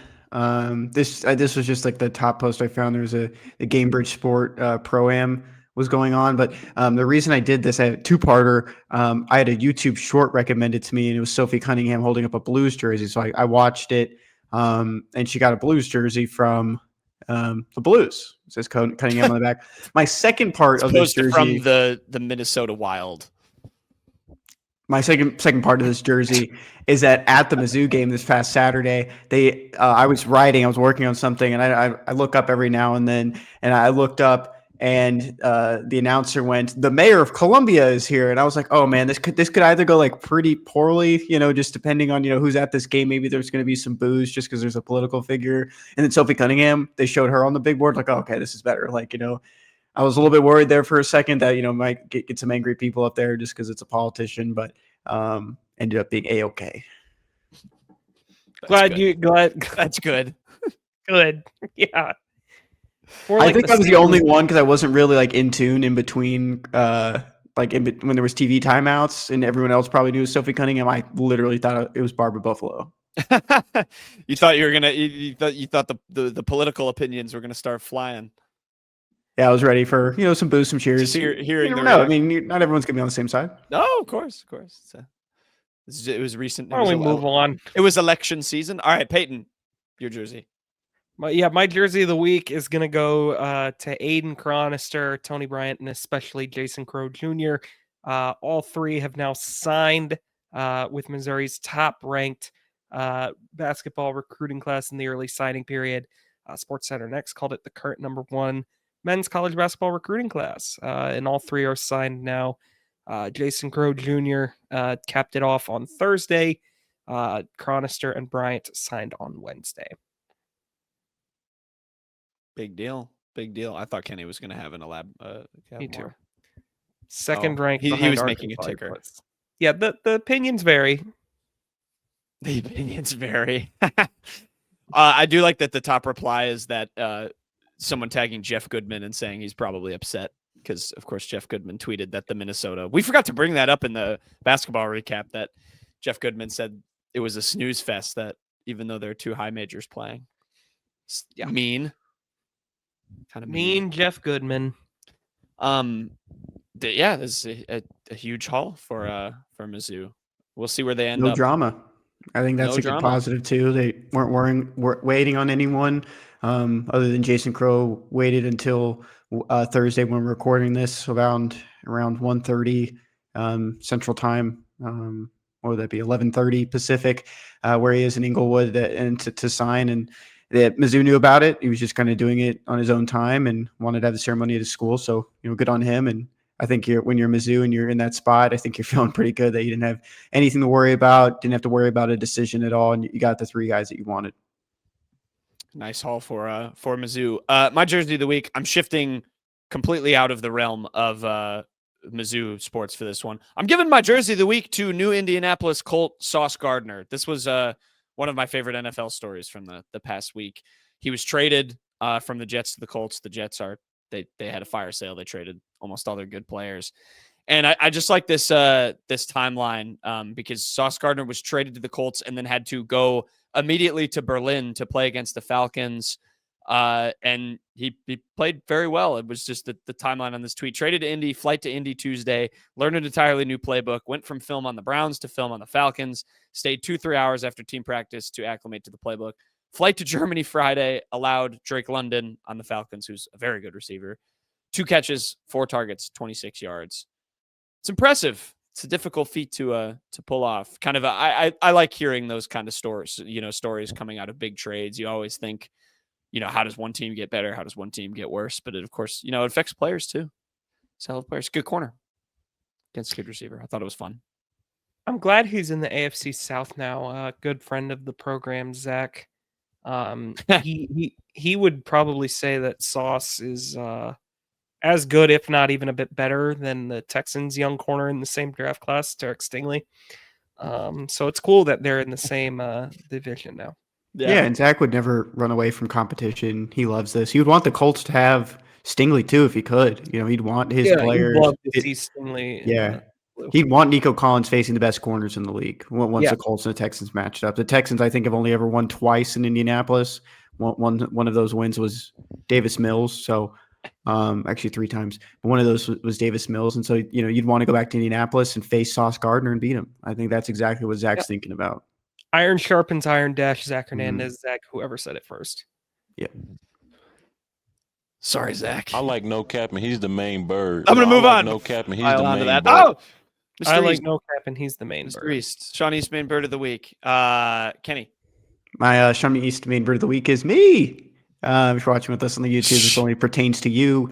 This was just like the top post I found. There was a Gamebridge Sport Pro-Am was going on. But the reason I did this, I had a 2-parter. I had a YouTube short recommended to me, and it was Sophie Cunningham holding up a Blues jersey. So I watched it, and she got a Blues jersey from the Blues. It says Cunningham on the back. My second part of this jersey from the Minnesota Wild. My second part of this jersey is that at the Mizzou game this past Saturday, I was working on something, and I look up every now and then, and I looked up, and the announcer went, "The mayor of Columbia is here," and I was like, "Oh man, this could either go like pretty poorly, just depending on who's at this game. Maybe there's going to be some boos just because there's a political figure." And then Sophie Cunningham, they showed her on the big board, like, oh, okay, this is better. Like I was a little bit worried there for a second that might get some angry people up there just because it's a politician, but ended up being a-okay. That's good. Good. Yeah. I think I was the only one because I wasn't really like in tune in between when there was TV timeouts and everyone else probably knew Sophie Cunningham. I literally thought it was Barbara Buffalo. You thought you thought the political opinions were gonna start flying. Yeah, I was ready for some boos, some cheers. Just hearing you the never know. I reaction. mean, not everyone's gonna be on the same side. No, of course. It was recent. Why don't we move on? It was election season. All right, Payton, your jersey. My jersey of the week is going to go to Aidan Chronister, Toni Bryant, and especially Jason Crowe Jr. All three have now signed with Missouri's top-ranked basketball recruiting class in the early signing period. SportsCenter Next called it the current number 1 men's college basketball recruiting class, and all three are signed now. Jason Crowe Jr. Capped it off on Thursday. Chronister and Bryant signed on Wednesday. Big deal. I thought Kenny was going to have an Me too. more. Second ranked. He was Arkansas making a ticker. Plus. Yeah, the opinions vary. The opinions vary. I do like that the top reply is that someone tagging Jeff Goodman and saying he's probably upset because, of course, Jeff Goodman tweeted that the Minnesota. We forgot to bring that up in the basketball recap that Jeff Goodman said it was a snooze fest that even though there are 2 high majors playing. Yeah. Mean. Kind of mean Jeff Goodman. Yeah, this is a huge haul for Mizzou. We'll see where they end up. No drama. I think that's good positive too. They weren't waiting on anyone other than Jason Crowe. Waited until Thursday when we're recording this around 1:30 Central Time. Or would that be 11:30 Pacific, where he is in Inglewood, and to sign. And that Mizzou knew about it. He was just kind of doing it on his own time and wanted to have the ceremony at his school. So good on him. And I think when you're Mizzou and you're in that spot, I think you're feeling pretty good that you didn't have anything to worry about, didn't have to worry about a decision at all, and you got the 3 guys that you wanted. Nice haul for Mizzou. My jersey of the week, I'm shifting completely out of the realm of Mizzou sports for this one. I'm giving my jersey of the week to new Indianapolis Colt Sauce Gardner. This was one of my favorite NFL stories from the past week. He was traded from the Jets to the Colts. The Jets they had a fire sale. They traded almost all their good players. And I just like this timeline because Sauce Gardner was traded to the Colts and then had to go immediately to Berlin to play against the Falcons. And he played very well. It was just the timeline on this tweet. Traded to Indy, flight to Indy Tuesday, learned an entirely new playbook, went from film on the Browns to film on the Falcons, stayed 2-3 hours after team practice to acclimate to the playbook. Flight to Germany Friday, allowed Drake London on the Falcons, who's a very good receiver, 2 catches, 4 targets, 26 yards. It's impressive. It's a difficult feat to pull off. Kind of I like hearing those kind of stories, stories coming out of big trades. You always think, how does one team get better? How does one team get worse? But it, of course, it affects players too. Solid players. Good corner against a good receiver. I thought it was fun. I'm glad he's in the AFC South now. Good friend of the program, Zach. He would probably say that Sauce is as good, if not even a bit better, than the Texans' young corner in the same draft class, Derek Stingley. So it's cool that they're in the same division now. Yeah, and Zach would never run away from competition. He loves this. He would want the Colts to have Stingley too if he could. He'd want his players. He'd love to see Stingley. Yeah. He'd want Nico Collins facing the best corners in the league once the Colts and the Texans matched up. The Texans, I think, have only ever won twice in Indianapolis. One of those wins was Davis Mills. So actually 3 times. But one of those was Davis Mills. And so, you'd want to go back to Indianapolis and face Sauce Gardner and beat him. I think that's exactly what Zach's thinking about. Iron sharpens iron, Zach Hernandez, Zach, whoever said it first. Yeah. Sorry, Zach. I like No Cap, and he's the main bird. I'm going to move on. No Cap, and he's the main bird. Oh! I like No Cap, and he's the main bird. East. Sean Eastman, bird of the week. Kenny. My Sean Eastman bird of the week is me. If you're watching with us on the YouTube, this only pertains to you.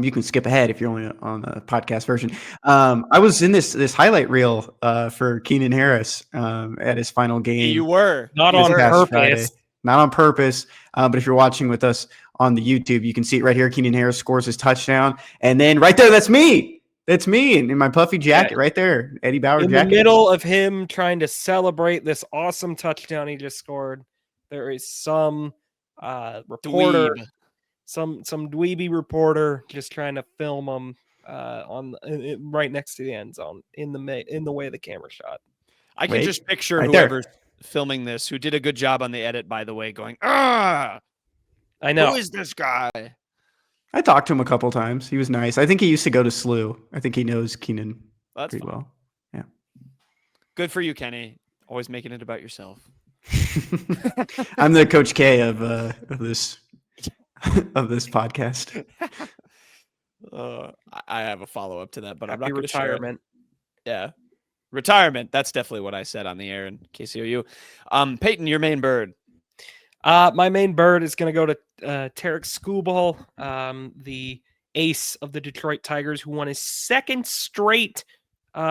You can skip ahead if you're only on the podcast version. I was in this highlight reel for Keenan Harris at his final game. You were. Not on purpose. Friday. Not on purpose. But if you're watching with us on the YouTube, you can see it right here. Keenan Harris scores his touchdown. And then right there, that's me. That's me in my puffy jacket right there. Eddie Bauer jacket. In the middle of him trying to celebrate this awesome touchdown he just scored, there is some reporter, some dweeby reporter just trying to film him right next to the end zone in the way the camera shot. I can just picture whoever's filming this, who did a good job on the edit, by the way, going, I know. Who is this guy? I talked to him a couple times. He was nice. I think he used to go to SLU. I think he knows Keenan pretty well. Yeah. Good for you, Kenny. Always making it about yourself. I'm the Coach K of this podcast. I have a follow up to that, but I'm Happy not going to share it. retirement. Yeah. Retirement. That's definitely what I said on the air in KCOU. Payton, your main bird. My main bird is going to go to Tarek Skubal, the ace of the Detroit Tigers, who won his second straight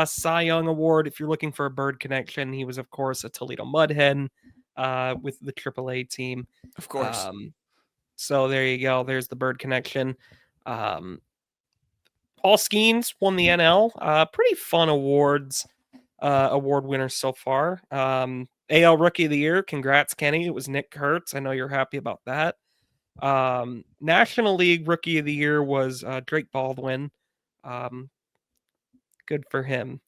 Cy Young Award. If you're looking for a bird connection, he was, of course, a Toledo Mudhen with the AAA team. Of course. So there you go. There's the bird connection. Paul Skeens won the NL. Pretty fun award winners so far. AL Rookie of the Year. Congrats, Kenny. It was Nick Kurtz. I know you're happy about that. National League Rookie of the Year was Drake Baldwin. Good for him.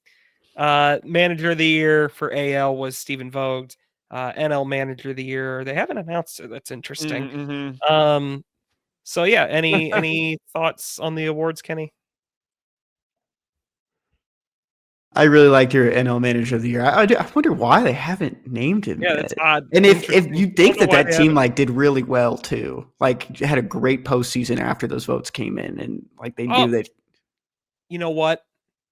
Manager of the Year for AL was Stephen Vogt. NL Manager of the Year. They haven't announced it. That's interesting. Mm-hmm. So yeah, any thoughts on the awards, Kenny? I really liked your NL Manager of the Year. I wonder why they haven't named him. Yeah, yet. that's odd. And if you think that team haven't. did really well too, had a great postseason after those votes came in, and they knew that. You know what?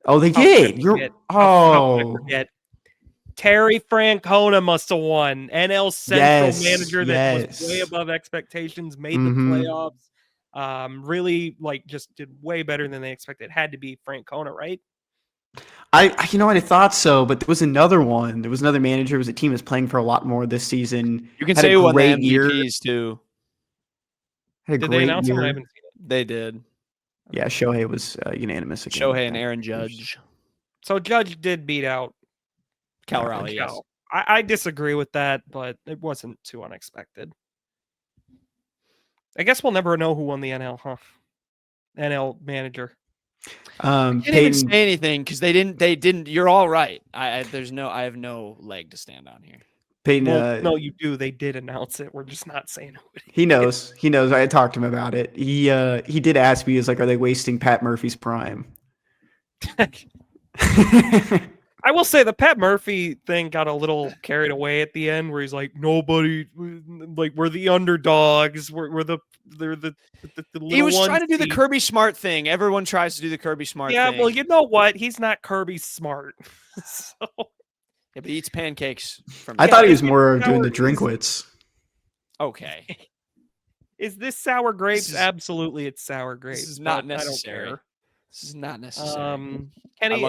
Oh, they did. How could I forget? Terry Francona must have won NL Central Manager that was way above expectations, made the playoffs. Really, just did way better than they expected. It had to be Francona, right? I thought so, but there was another one. There was another manager. It was a team that's playing for a lot more this season. You can say who won the MVPs too. Did they announce them? I haven't seen it. They did. Yeah, Shohei was unanimous again. Shohei and Aaron Judge. So Judge did beat out Cal Raleigh. Yes. I disagree with that, but it wasn't too unexpected. I guess we'll never know who won the NL, huh? NL manager. I didn't even say anything because they didn't. You're all right. I have no leg to stand on here. Payton, no, you do. They did announce it. We're just not saying who it is. He knows. He knows. I talked to him about it. He did ask me, are they wasting Pat Murphy's prime? I will say the Pat Murphy thing got a little carried away at the end, where he's like, "Nobody, we're the underdogs. We're the he was trying to do the Kirby Smart thing. Everyone tries to do the Kirby Smart thing. Yeah, well, you know what? He's not Kirby Smart. So yeah, but he eats pancakes. I thought he was more doing the Drinkwitz. Okay. Is this sour grapes? Absolutely, it's sour grapes. This is not necessary. I don't care. This is not necessary. Kenny,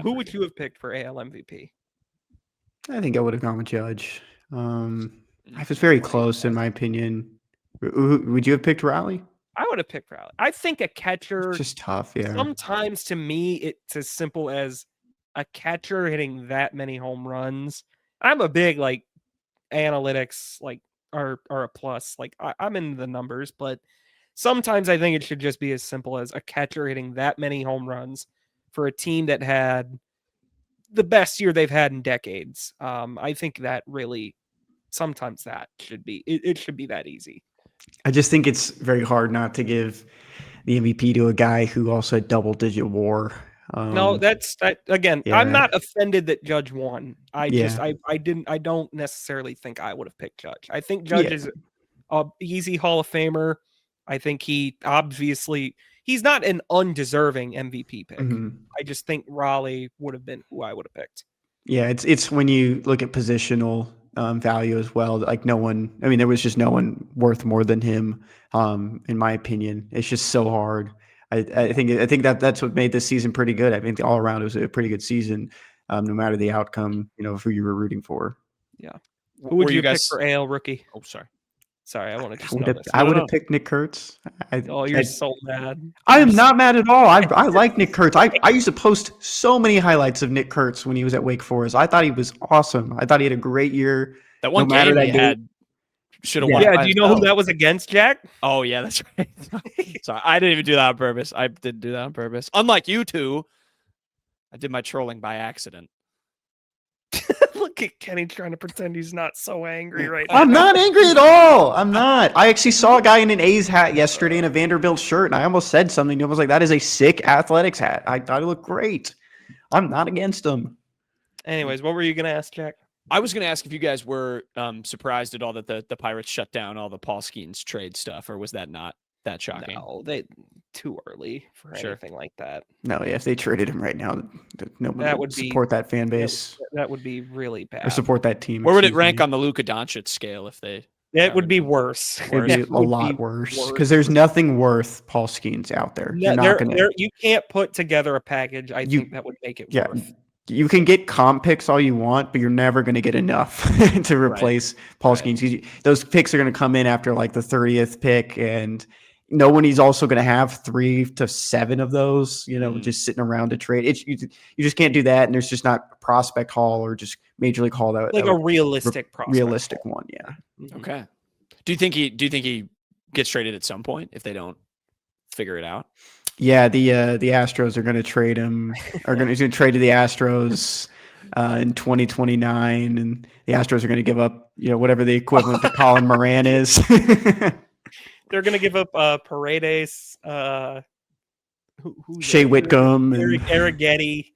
who would you have picked for AL MVP? I think I would have gone with Judge. It was very close, in my opinion. Would you have picked Raleigh? I would have picked Raleigh. I think a catcher. It's just tough, yeah. Sometimes, to me, it's as simple as a catcher hitting that many home runs. I'm a big analytics are a plus. I'm in the numbers, but sometimes I think it should just be as simple as a catcher hitting that many home runs for a team that had the best year they've had in decades. I think that really, sometimes that should be, it should be that easy. I just think it's very hard not to give the MVP to a guy who also had double-digit WAR. No, again. Yeah. I'm not offended that Judge won. I don't necessarily think I would have picked Judge. I think Judge is an easy Hall of Famer. I think he's not an undeserving MVP pick. Mm-hmm. I just think Raleigh would have been who I would have picked. Yeah, it's when you look at positional value as well. There was just no one worth more than him, in my opinion. It's just so hard. I think that's what made this season pretty good. I think all around it was a pretty good season, no matter the outcome, of who you were rooting for. Yeah. Who would you pick for AL rookie? Oh, sorry, I want to just know this. I would have picked Nick Kurtz. You're so mad. I am not mad at all. I like Nick Kurtz. I used to post so many highlights of Nick Kurtz when he was at Wake Forest. I thought he was awesome. I thought he had a great year. That one game he had should have won. Yeah, do you know who that was against, Jack? Oh, yeah, that's right. Sorry, I didn't even do that on purpose. I didn't do that on purpose. Unlike you two, I did my trolling by accident. Look, Look at Kenny trying to pretend he's not so angry right now. I'm not angry at all. I'm not. I actually saw a guy in an A's hat yesterday in a Vanderbilt shirt, and I almost said something. I was like, that is a sick athletics hat. I thought it looked great. I'm not against him. Anyways, what were you going to ask, Jack? I was going to ask if you guys were surprised at all that the Pirates shut down all the Paul Skeens trade stuff, or was that not that shocking? No, they too early for anything like that. No, yeah, if they traded him right now, nobody would support that fan base. That would be really bad. Or support that team. Where would it rank on the Luka Doncic scale if they? It would be worse. It would be a lot worse because there's nothing worth Paul Skeens out there. You can't put together a package. I think that would make it worth. You can get comp picks all you want, but you're never going to get enough to replace Paul Skeens. Those picks are going to come in after like the 30th pick, and no one is also going to have 3 to 7 of those, just sitting around to trade. You just can't do that, and there's just not a prospect haul or just major league haul that a realistic prospect one. Yeah. Okay. Do you think he gets traded at some point if they don't figure it out? Yeah, the Astros are going to trade him. He's going to trade to the Astros in 2029, and the Astros are going to give up, whatever the equivalent to Colin Moran is. They're going to give up Paredes, Shea Whitcomb, and Eric Getty,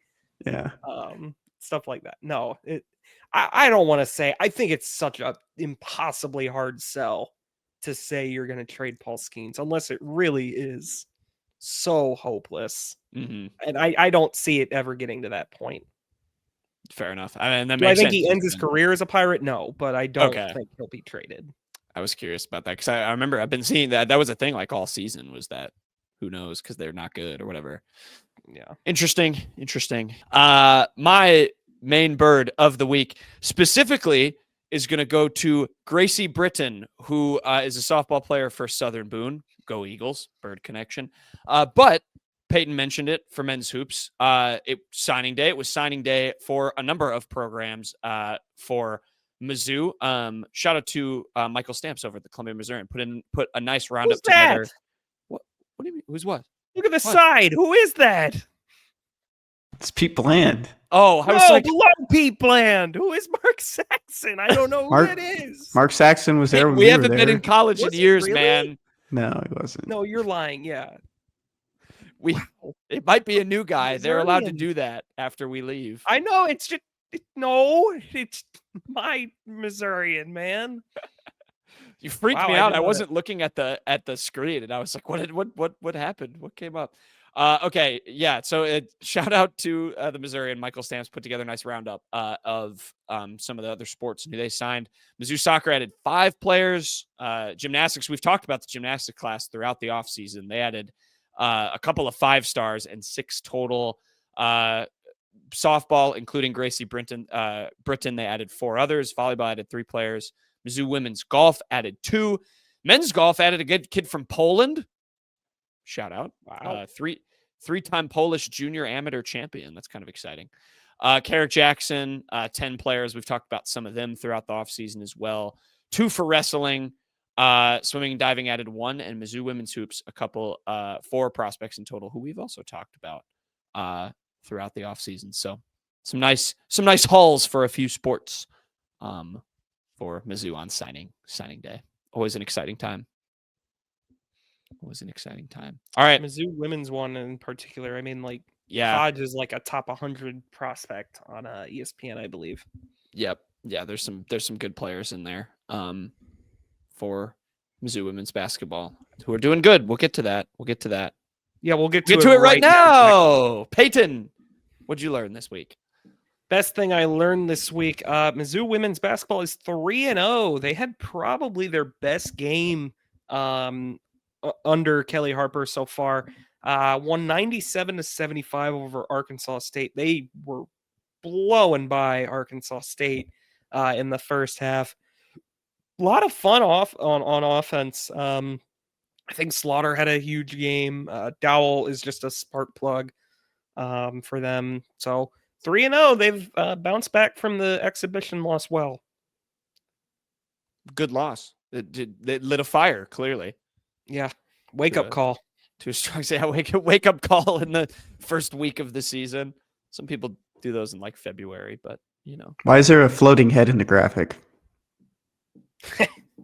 stuff like that. No, I don't want to say. I think it's such a impossibly hard sell to say you're going to trade Paul Skeens unless it really is so hopeless. Mm-hmm. And I don't see it ever getting to that point. Fair enough. I mean, Do I think he ends his career as a Pirate? No, but I don't think he'll be traded. I was curious about that because I remember I've been seeing that was a thing like all season was that who knows because they're not good or whatever. Yeah. Interesting. My main bird of the week specifically is going to go to Gracie Britton, who is a softball player for Southern Boone. Go Eagles, bird connection. But Payton mentioned it for men's hoops. It was signing day for a number of programs for Mizzou. Shout out to Michael Stamps over at the Columbia Missourian. Put a nice roundup together. What do you mean? Who's what? Look at the side. Who is that? It's Pete Bland. Oh, I was like, below Pete Bland. Who is Mark Saxon? I don't know who that is. Mark Saxon was there. We haven't been in college in years, man. No, he wasn't. No, you're lying. Yeah. It might be a new guy. They're allowed to do that after we leave. I know. It's my Missourian, man. You freaked me out. I wasn't looking at the screen, and I was like, "What happened? What came up?" Okay, yeah. So shout out to the Missourian. Michael Stamps put together a nice roundup of some of the other sports who they signed. Mizzou soccer added 5 players. Gymnastics. We've talked about the gymnastics class throughout the offseason. They added a couple of 5 stars and 6 total. Softball, including Gracie Britton, they added 4 others. Volleyball added 3 players. Mizzou women's golf added 2. Men's golf added a good kid from Poland. Shout out. Wow. 3-time Polish junior amateur champion. That's kind of exciting. Carrick Jackson, 10 players. We've talked about some of them throughout the offseason as well. 2 for wrestling. Swimming and diving added 1, and Mizzou women's hoops, a couple, 4 prospects in total, who we've also talked about throughout the offseason. So some nice hauls for a few sports for Mizzou on signing day. Always an exciting time. All right. Mizzou women's one in particular. I mean, Hodge is like a top 100 prospect on ESPN, I believe. Yep. Yeah, there's some good players in there for Mizzou women's basketball who are doing good. We'll get to that. Yeah, we'll get to it right now. Payton, what'd you learn this week? Best thing I learned this week, Mizzou women's basketball is 3-0. They had probably their best game under Kelly Harper so far. Won 97-75 over Arkansas State. They were blowing by Arkansas State in the first half. A lot of fun on offense. I think Slaughter had a huge game. Dowell is just a spark plug for them. So 3-0. They've bounced back from the exhibition loss well. Good loss. It lit a fire, clearly. Yeah. Wake up call. Too strong. Say wake up call in the first week of the season. Some people do those in February, but you know. Why is there a floating head in the graphic?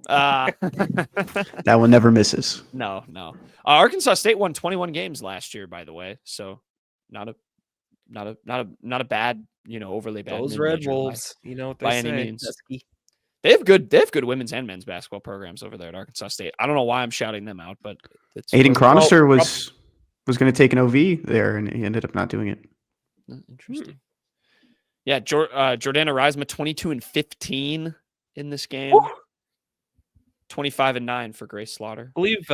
That one never misses. No. Arkansas State won 21 games last year, by the way. So not a bad, overly bad. Those Red Wolves, you know what they by say. any means. Pesky. They have good women's and men's basketball programs over there at Arkansas State. I don't know why I'm shouting them out, but it's Aidan Chronister was going to take an OV there, and he ended up not doing it. Interesting. Yeah, Jordana Reisma 22-15 in this game. 25-9 for Grace Slaughter. I believe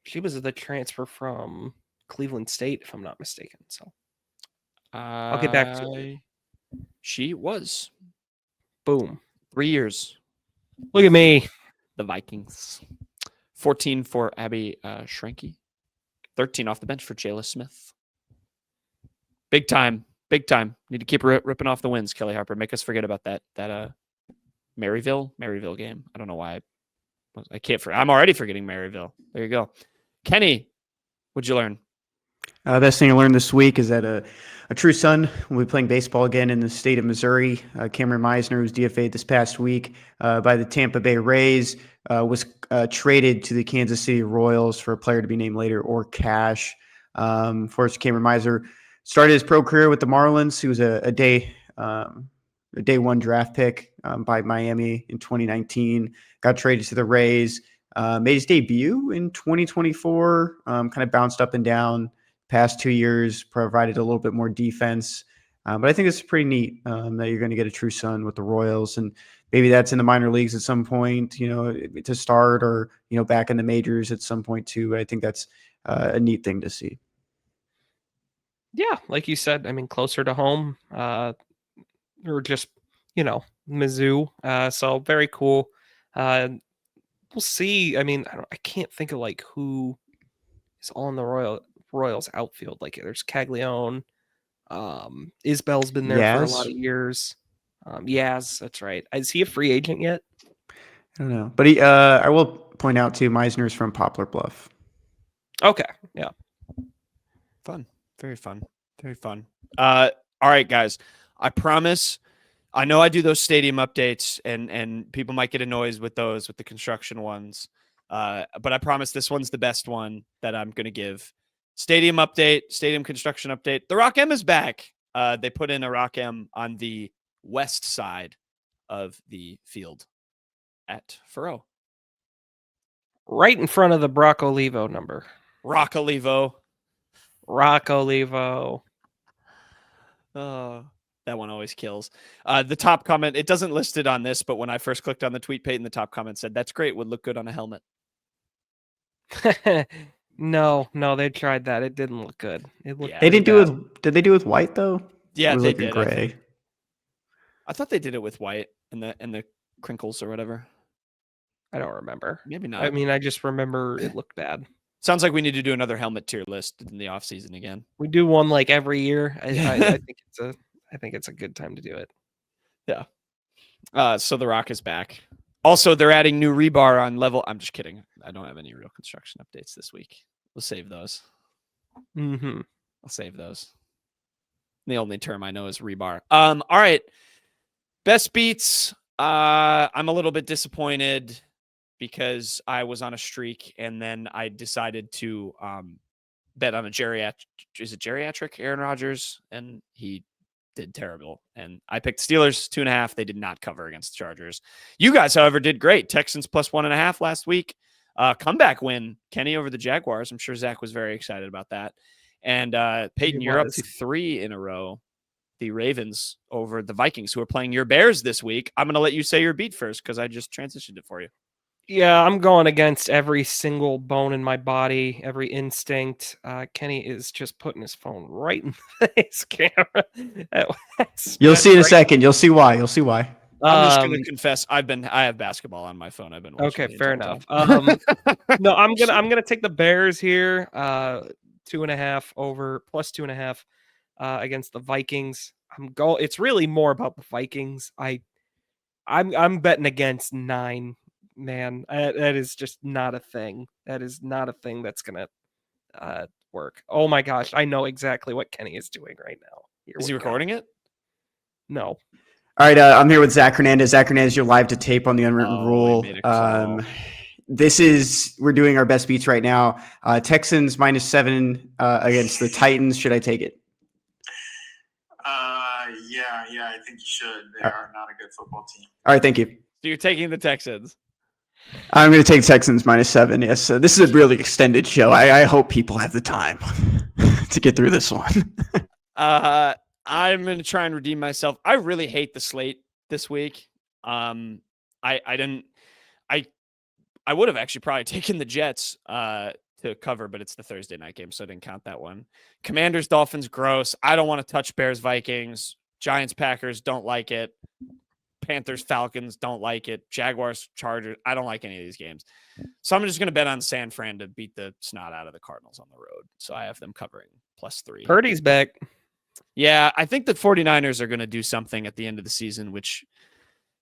she was the transfer from Cleveland State, if I'm not mistaken. So I'll get back to it. She was. Boom. 3 years. Look at me. The Vikings. 14 for Abby Schrenke. 13 off the bench for Jayla Smith. Big time. Need to keep ripping off the wins, Kelly Harper. Make us forget about that Maryville game. I don't know why. I can't forget. I'm already forgetting Maryville. There you go. Kenny, what'd you learn? Best thing I learned this week is that a true son will be playing baseball again in the state of Missouri. Kam Misner, who was DFA'd this past week by the Tampa Bay Rays, was traded to the Kansas City Royals for a player to be named later, or cash. Forrest Kam Misner started his pro career with the Marlins. He was a day one draft pick by Miami in 2019. Got traded to the Rays. Made his debut in 2024. Kind of bounced up and down. Past 2 years, provided a little bit more defense. But I think it's pretty neat that you're going to get a true son with the Royals, and maybe that's in the minor leagues at some point, to start, or back in the majors at some point too. But I think that's a neat thing to see. Yeah, like you said, I mean, closer to home, or just Mizzou. So very cool. We'll see. I mean, I can't think of who is on the Royals outfield. There's Caglione. Isbell's been there for a lot of years. Yaz, that's right. Is he a free agent yet? I don't know, but I will point out too, Misner's from Poplar Bluff. Okay, yeah. Fun. Very fun. All right, guys. I promise. I know I do those stadium updates, and people might get annoyed with those, with the construction ones. But I promise this one's the best one that I'm going to give. Stadium construction update. The Rock M is back. They put in a Rock M on the west side of the field at Faurot. Right in front of the Brock Olivo number. Rock Olivo. Oh, that one always kills. The top comment, it doesn't list it on this, but when I first clicked on the tweet, Payton, the top comment said, "That's great. Would look good on a helmet." No, they tried that. It didn't look good. It looked. They didn't do it. Did they do it with white though? Yeah, they did. Gray. I thought they did it with white and the crinkles or whatever. I don't remember. Maybe not. I mean, I just remember it looked bad. Sounds like we need to do another helmet tier list in the off season again. We do one every year. I think it's a good time to do it. Yeah. So the Rock is back. Also, they're adding new rebar on level. I'm just kidding. I don't have any real construction updates this week. We'll save those. Mm-hmm. I'll save those. The only term I know is rebar. All right. Best beats. I'm a little bit disappointed because I was on a streak, and then I decided to bet on a geriatric Aaron Rodgers, and he did terrible. And I picked Steelers 2.5. They did not cover against the Chargers. You guys, however, did great. Texans plus 1.5 last week. Comeback win, Kenny over the Jaguars. I'm sure Zach was very excited about that. And Payton, you're up to 3 in a row. The Ravens over the Vikings, who are playing your Bears this week. I'm going to let you say your beat first because I just transitioned it for you. Yeah, I'm going against every single bone in my body, every instinct. Kenny is just putting his phone right in his camera. You'll see in a second. You'll see why. I'm just going to confess. I have basketball on my phone. I've been watching. Okay, fair enough. No, I'm gonna take the Bears here. 2.5 over plus 2.5 against the Vikings. It's really more about the Vikings. I'm betting against 9. Man, that is just not a thing. That is not a thing that's gonna work. Oh my gosh, I know exactly what Kenny is doing right now. Is he recording it? No. All right, I'm here with Zach Hernandez. Zach Hernandez, you're live to tape on the Unwritten Rule. We're doing our best beats right now. Texans -7 against the Titans. Should I take it? Yeah, I think you should. They are not a good football team. All right, thank you. So you're taking the Texans. I'm going to take Texans -7. Yes, this is a really extended show. I hope people have the time to get through this one. I'm going to try and redeem myself. I really hate the slate this week. I would have actually probably taken the Jets to cover, but it's the Thursday night game, so I didn't count that one. Commanders, Dolphins, gross. I don't want to touch Bears, Vikings. Giants, Packers, don't like it. Panthers, Falcons, don't like it. Jaguars, Chargers, I don't like any of these games. So I'm just going to bet on San Fran to beat the snot out of the Cardinals on the road. So I have them covering +3. Purdy's back. Yeah, I think the 49ers are going to do something at the end of the season, which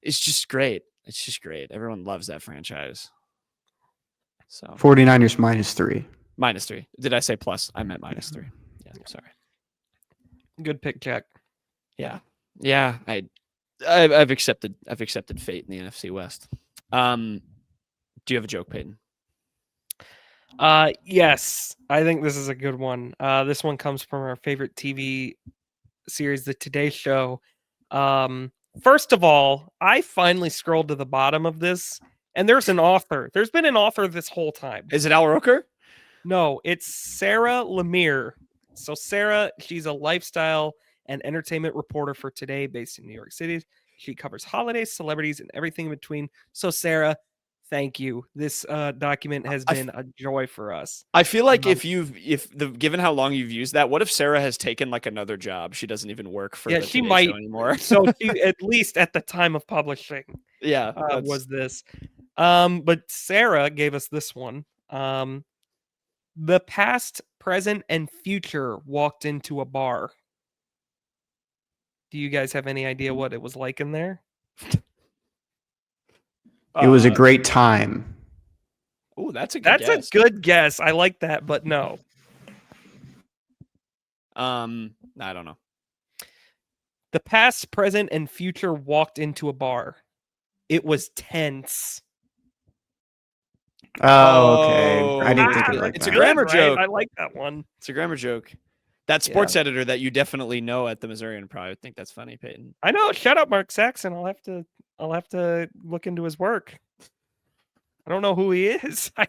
is just great. It's just great. Everyone loves that franchise. So 49ers -3. -3. Did I say plus? I meant -3. Yeah, sorry. Good pick, Jack. Yeah. I've accepted fate in the NFC West. Do you have a joke, Payton? Yes, I think this is a good one. This one comes from our favorite TV series, The Today Show. First of all, I finally scrolled to the bottom of this, and there's an author. There's been an author this whole time. Is it Al Roker? No, it's Sarah Lemire. So Sarah, she's a lifestyle and entertainment reporter for Today, based in New York City. She covers holidays, celebrities, and everything in between. So Sarah, thank you. This document has been a joy for us. I feel like given how long you've used that, what if Sarah has taken like another job? She doesn't even work for the she Today might Show anymore. So she, at least at the time of publishing, was this. But Sarah gave us this one. The past, present, and future walked into a bar. Do you guys have any idea what it was like in there? It was a great time. Oh, that's a guess. A good guess. I like that, but no. I don't know. The past, present, and future walked into a bar. It was tense. Oh, okay. I didn't think of it like it's that. a grammar joke. I like that one. It's a grammar joke. That sports editor that you definitely know at the Missourian probably think that's funny, Payton. I know. Shut up, Mark Saxon. I'll have to look into his work. I don't know who he is. Why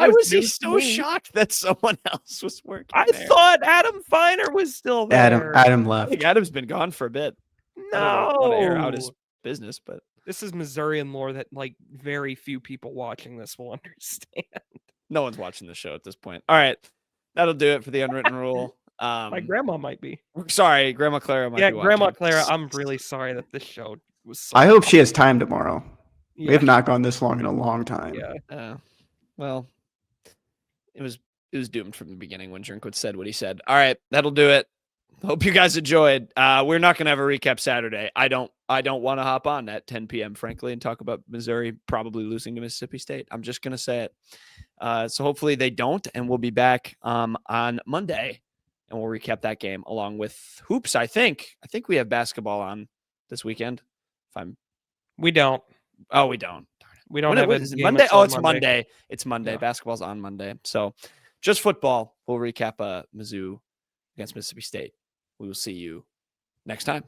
was he so shocked that someone else was working there? Thought Adam Feiner was still there. Adam left. I think Adam's been gone for a bit. No. I don't want to air out his business, but this is Missourian lore that like very few people watching this will understand. No one's watching the show at this point. All right. That'll do it for the Unwritten Rule. My grandma might be. Sorry, Grandma Clara might be watching. Grandma Clara, I'm really sorry that this show was so I hope she has time tomorrow. Yeah. We have not gone this long in a long time. Yeah. Well, it was doomed from the beginning when Drinkwitz said what he said. All right, that'll do it. Hope you guys enjoyed. We're not going to have a recap Saturday. I don't want to hop on at 10 p.m., frankly, and talk about Missouri probably losing to Mississippi State. I'm just going to say it. So hopefully they don't, and we'll be back on Monday. And we'll recap that game along with hoops. I think we have basketball on this weekend. We don't. Oh, we don't. Darn it. We don't have it. Monday. Oh, it's Monday. It's Monday. Yeah. Basketball's on Monday. So just football. We'll recap Mizzou against Mississippi State. We will see you next time.